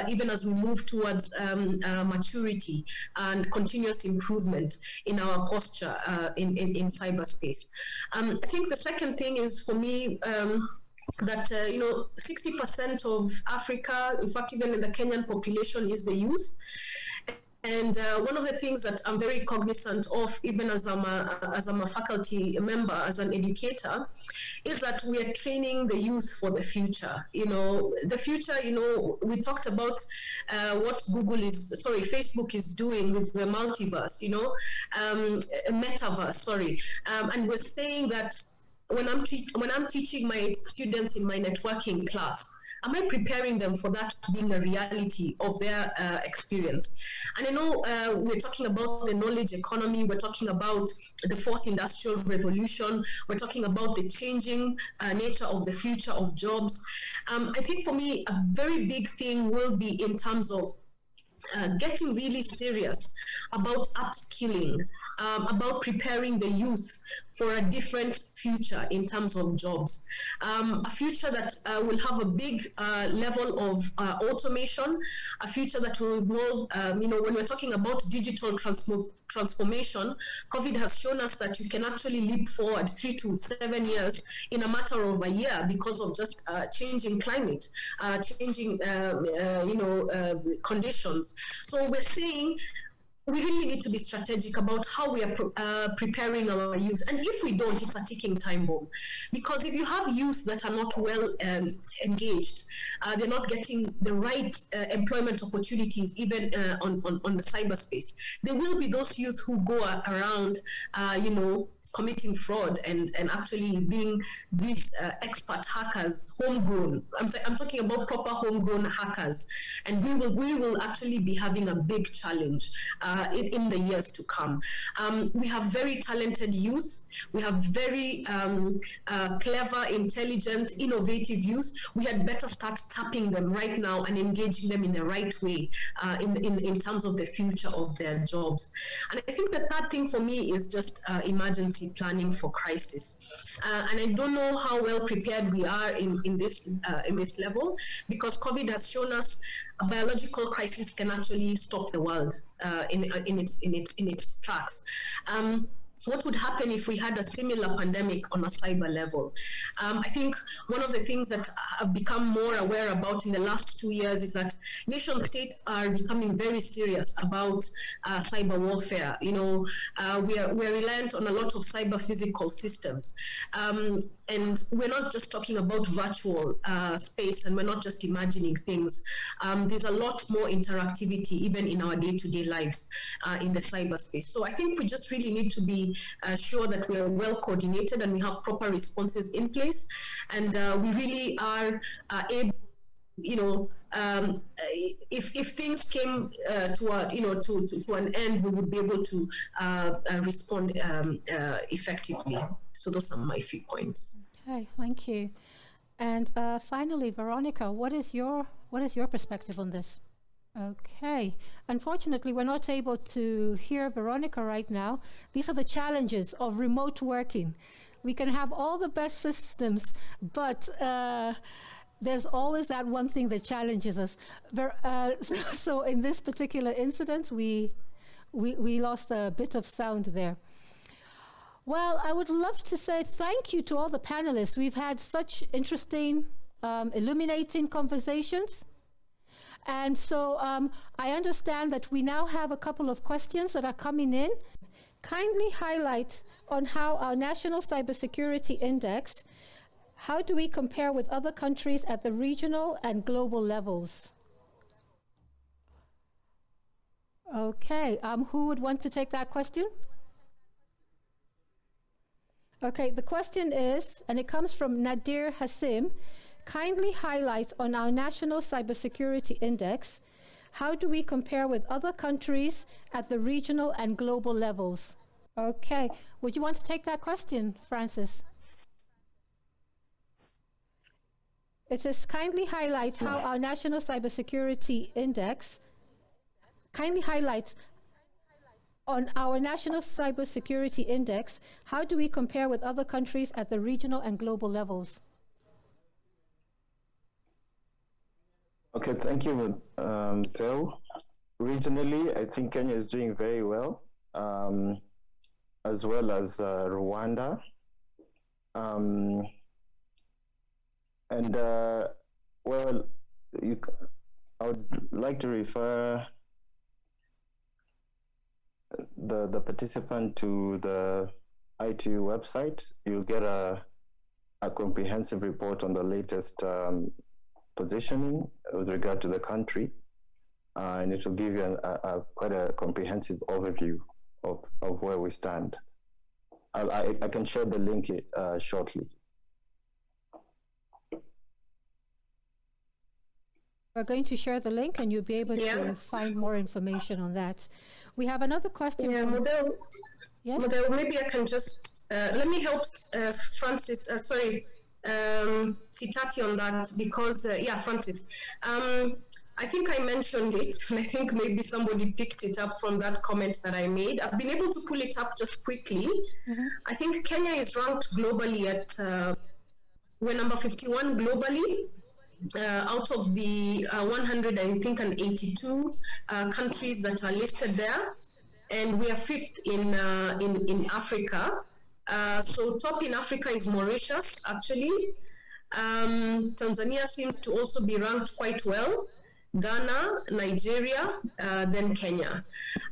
even as we move towards maturity and continuous improvement in our posture in cyberspace. I think the second thing is, for me, that 60% of Africa, in fact even in the Kenyan population, is the youth. And one of the things that I'm very cognizant of, even as I'm a faculty member, as an educator, is that we are training the youth for the future. The future, we talked about what Facebook is doing with the multiverse, metaverse, and we're saying that when I'm teaching my students in my networking class, am I preparing them for that being a reality of their experience? And we're talking about the knowledge economy, we're talking about the fourth industrial revolution, we're talking about the changing nature of the future of jobs. I think for me, a very big thing will be in terms of getting really serious about upskilling, about preparing the youth for a different future in terms of jobs. A future that will have a big level of automation, a future that will involve, when we're talking about digital transformation, COVID has shown us that you can actually leap forward 3 to 7 years in a matter of a year because of just changing climate, changing, conditions. So we're saying we really need to be strategic about how we are preparing our youth. And if we don't, it's a ticking time bomb. Because if you have youth that are not well engaged, they're not getting the right employment opportunities, even on the cyberspace. There will be those youth who go around, committing fraud and actually being these expert hackers, homegrown. I'm talking about proper homegrown hackers, and we will actually be having a big challenge in the years to come. We have very talented youth. We have very clever, intelligent, innovative youth. We had better start tapping them right now and engaging them in the right way in terms of the future of their jobs. And I think the third thing for me is just emergency planning for crisis. And I don't know how well prepared we are in this level, because COVID has shown us a biological crisis can actually stop the world in its tracks. What would happen if we had a similar pandemic on a cyber level? I think one of the things that I've become more aware about in the last 2 years is that nation states are becoming very serious about cyber warfare. You know, we're reliant on a lot of cyber physical systems. And we're not just talking about virtual space, and we're not just imagining things. There's a lot more interactivity even in our day-to-day lives in the cyberspace. So I think we just really need to be sure that we are well coordinated and we have proper responses in place, and we really are able, you know, if things came to an end, we would be able to respond effectively. So those are my few points. Okay, thank you. And finally, Veronica, what is your perspective on this? Okay. Unfortunately, we're not able to hear Veronica right now. These are the challenges of remote working. We can have all the best systems, but there's always that one thing that challenges us. So in this particular incident, we lost a bit of sound there. Well, I would love to say thank you to all the panelists. We've had such interesting, illuminating conversations. And so I understand that we now have a couple of questions that are coming in. Kindly highlight on how our National Cybersecurity Index, how do we compare with other countries at the regional and global levels? Okay, who would want to take that question? Okay, the question is, and it comes from Nadir Hassim, kindly highlight on our National Cybersecurity Index, how do we compare with other countries at the regional and global levels? Okay, would you want to take that question, Francis? It says, kindly highlight how our National Cybersecurity Index, kindly highlight on our National Cybersecurity Index, how do we compare with other countries at the regional and global levels? Okay, thank you, Theo. Regionally, I think Kenya is doing very well, as well as Rwanda. Well, I would like to refer the participant to the ITU website. You'll get a comprehensive report on the latest positioning with regard to the country, and it will give you quite a comprehensive overview of where we stand. I can share the link shortly. We're going to share the link, and you'll be able to find more information on that. We have another question. Yeah, Model. Yes? Model, maybe I can just, let me help Francis, Sitati on that, because, Francis, I think I mentioned it, and I think maybe somebody picked it up from that comment that I made. I've been able to pull it up just quickly. Mm-hmm. I think Kenya is ranked globally at, we're number 51 globally. Out of the 182 countries that are listed there, and we are 5th in Africa. So top in Africa is Mauritius, actually. Tanzania seems to also be ranked quite well. Ghana, Nigeria, then Kenya.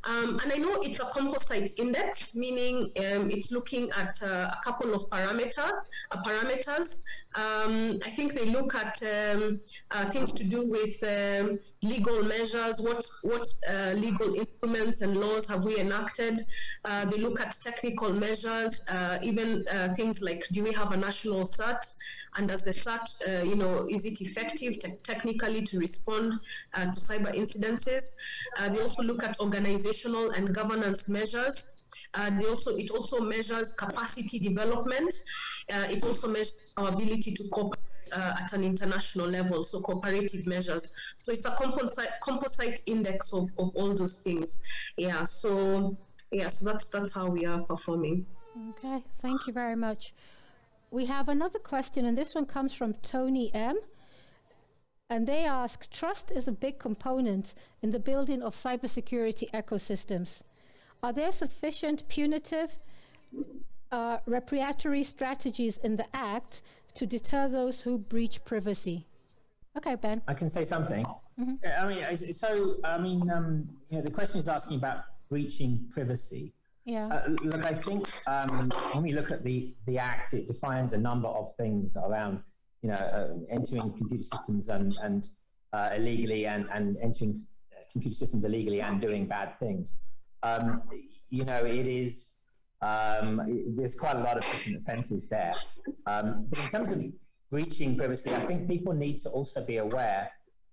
And I know it's a composite index, meaning it's looking at a couple of parameters. I think they look at things to do with legal measures, what legal instruments and laws have we enacted. They look at technical measures, even things like, do we have a national CERT? And does the CERT, is it effective technically to respond to cyber incidences? They also look at organizational and governance measures. It also measures capacity development. It also measures our ability to cooperate at an international level, so cooperative measures. So it's a composite index of all those things. So that's how we are performing. Okay, thank you very much. We have another question, and this one comes from Tony M. And they ask, trust is a big component in the building of cybersecurity ecosystems. Are there sufficient punitive reparatory strategies in the Act to deter those who breach privacy? Okay, Ben. I can say something. Mm-hmm. The question is asking about breaching privacy. Yeah. Look, I think when we look at the Act, it defines a number of things around, entering computer systems and illegally and entering computer systems illegally and doing bad things. It is, there's quite a lot of different offences there. But in terms of breaching privacy, I think people need to also be aware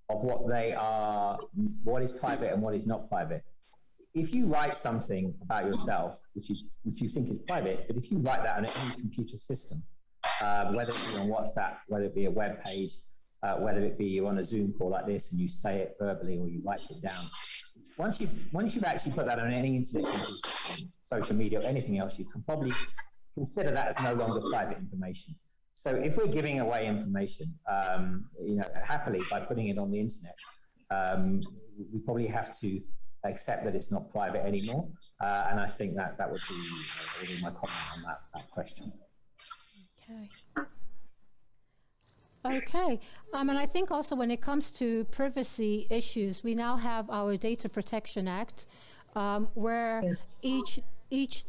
of what is private and what is not private. If you write something about yourself, which you think is private, but if you write that on any computer system, whether it be on WhatsApp, whether it be a web page, whether it be you're on a Zoom call like this and you say it verbally or you write it down, once you've actually put that on any internet computer system, social media or anything else, you can probably consider that as no longer private information. So if we're giving away information, happily by putting it on the internet, we probably have to accept that it's not private anymore. And I think that would be my comment on that question. Okay. And I think also when it comes to privacy issues, we now have our Data Protection Act, where each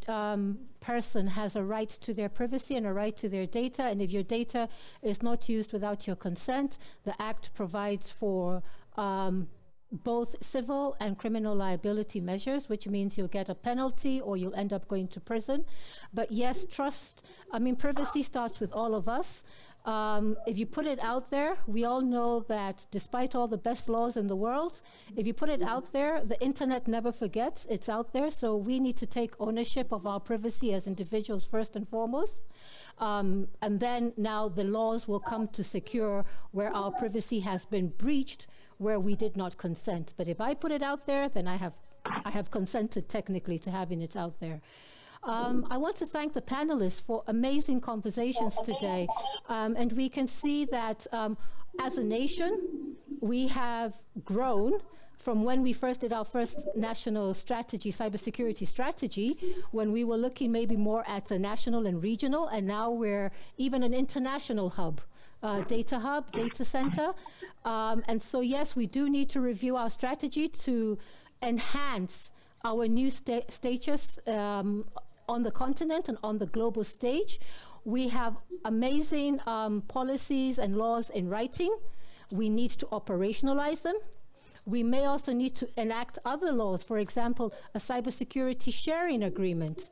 person has a right to their privacy and a right to their data. And if your data is not used without your consent, the Act provides for both civil and criminal liability measures, which means you'll get a penalty or you'll end up going to prison. But yes, privacy starts with all of us. If you put it out there, we all know that despite all the best laws in the world, if you put it out there, the internet never forgets. It's out there, so we need to take ownership of our privacy as individuals first and foremost. And then now the laws will come to secure where our privacy has been breached, where we did not consent. But if I put it out there, then I have consented technically to having it out there. I want to thank the panelists for amazing conversations today. And we can see that as a nation, we have grown from when we first did our first national strategy, cybersecurity strategy, when we were looking maybe more at a national and regional, and now we're even an international hub. Data hub, data center. And so, yes, we do need to review our strategy to enhance our new status on the continent and on the global stage. We have amazing policies and laws in writing. We need to operationalize them. We may also need to enact other laws, for example, a cybersecurity sharing agreement,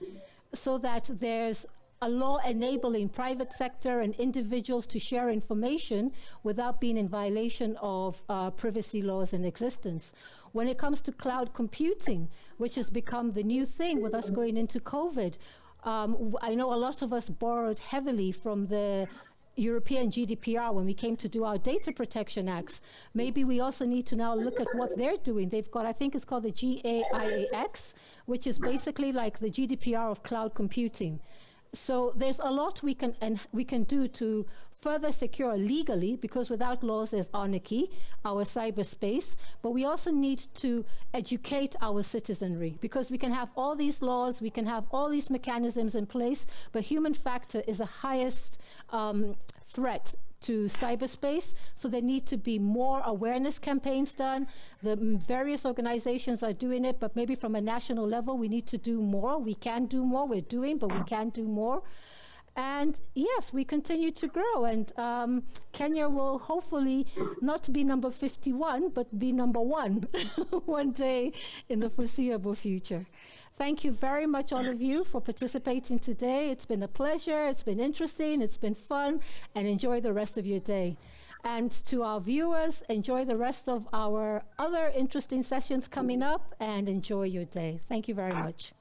so that there's a law enabling private sector and individuals to share information without being in violation of privacy laws in existence. When it comes to cloud computing, which has become the new thing with us going into COVID, I know a lot of us borrowed heavily from the European GDPR when we came to do our data protection acts. Maybe we also need to now look at what they're doing. They've got, I think it's called the GAIAX, which is basically like the GDPR of cloud computing. So there's a lot we can do to further secure legally, because without laws there's anarchy, our cyberspace. But we also need to educate our citizenry, because we can have all these laws, we can have all these mechanisms in place, but human factor is the highest threat to cyberspace. So there need to be more awareness campaigns done. The various organizations are doing it, but maybe from a national level, we need to do more. We can do more, we're doing, but we can do more. And yes, we continue to grow, and Kenya will hopefully not be number 51, but be number 1 one day in the foreseeable future. Thank you very much, all of you, for participating today. It's been a pleasure, it's been interesting, it's been fun, and enjoy the rest of your day. And to our viewers, enjoy the rest of our other interesting sessions coming up, and enjoy your day. Thank you very much.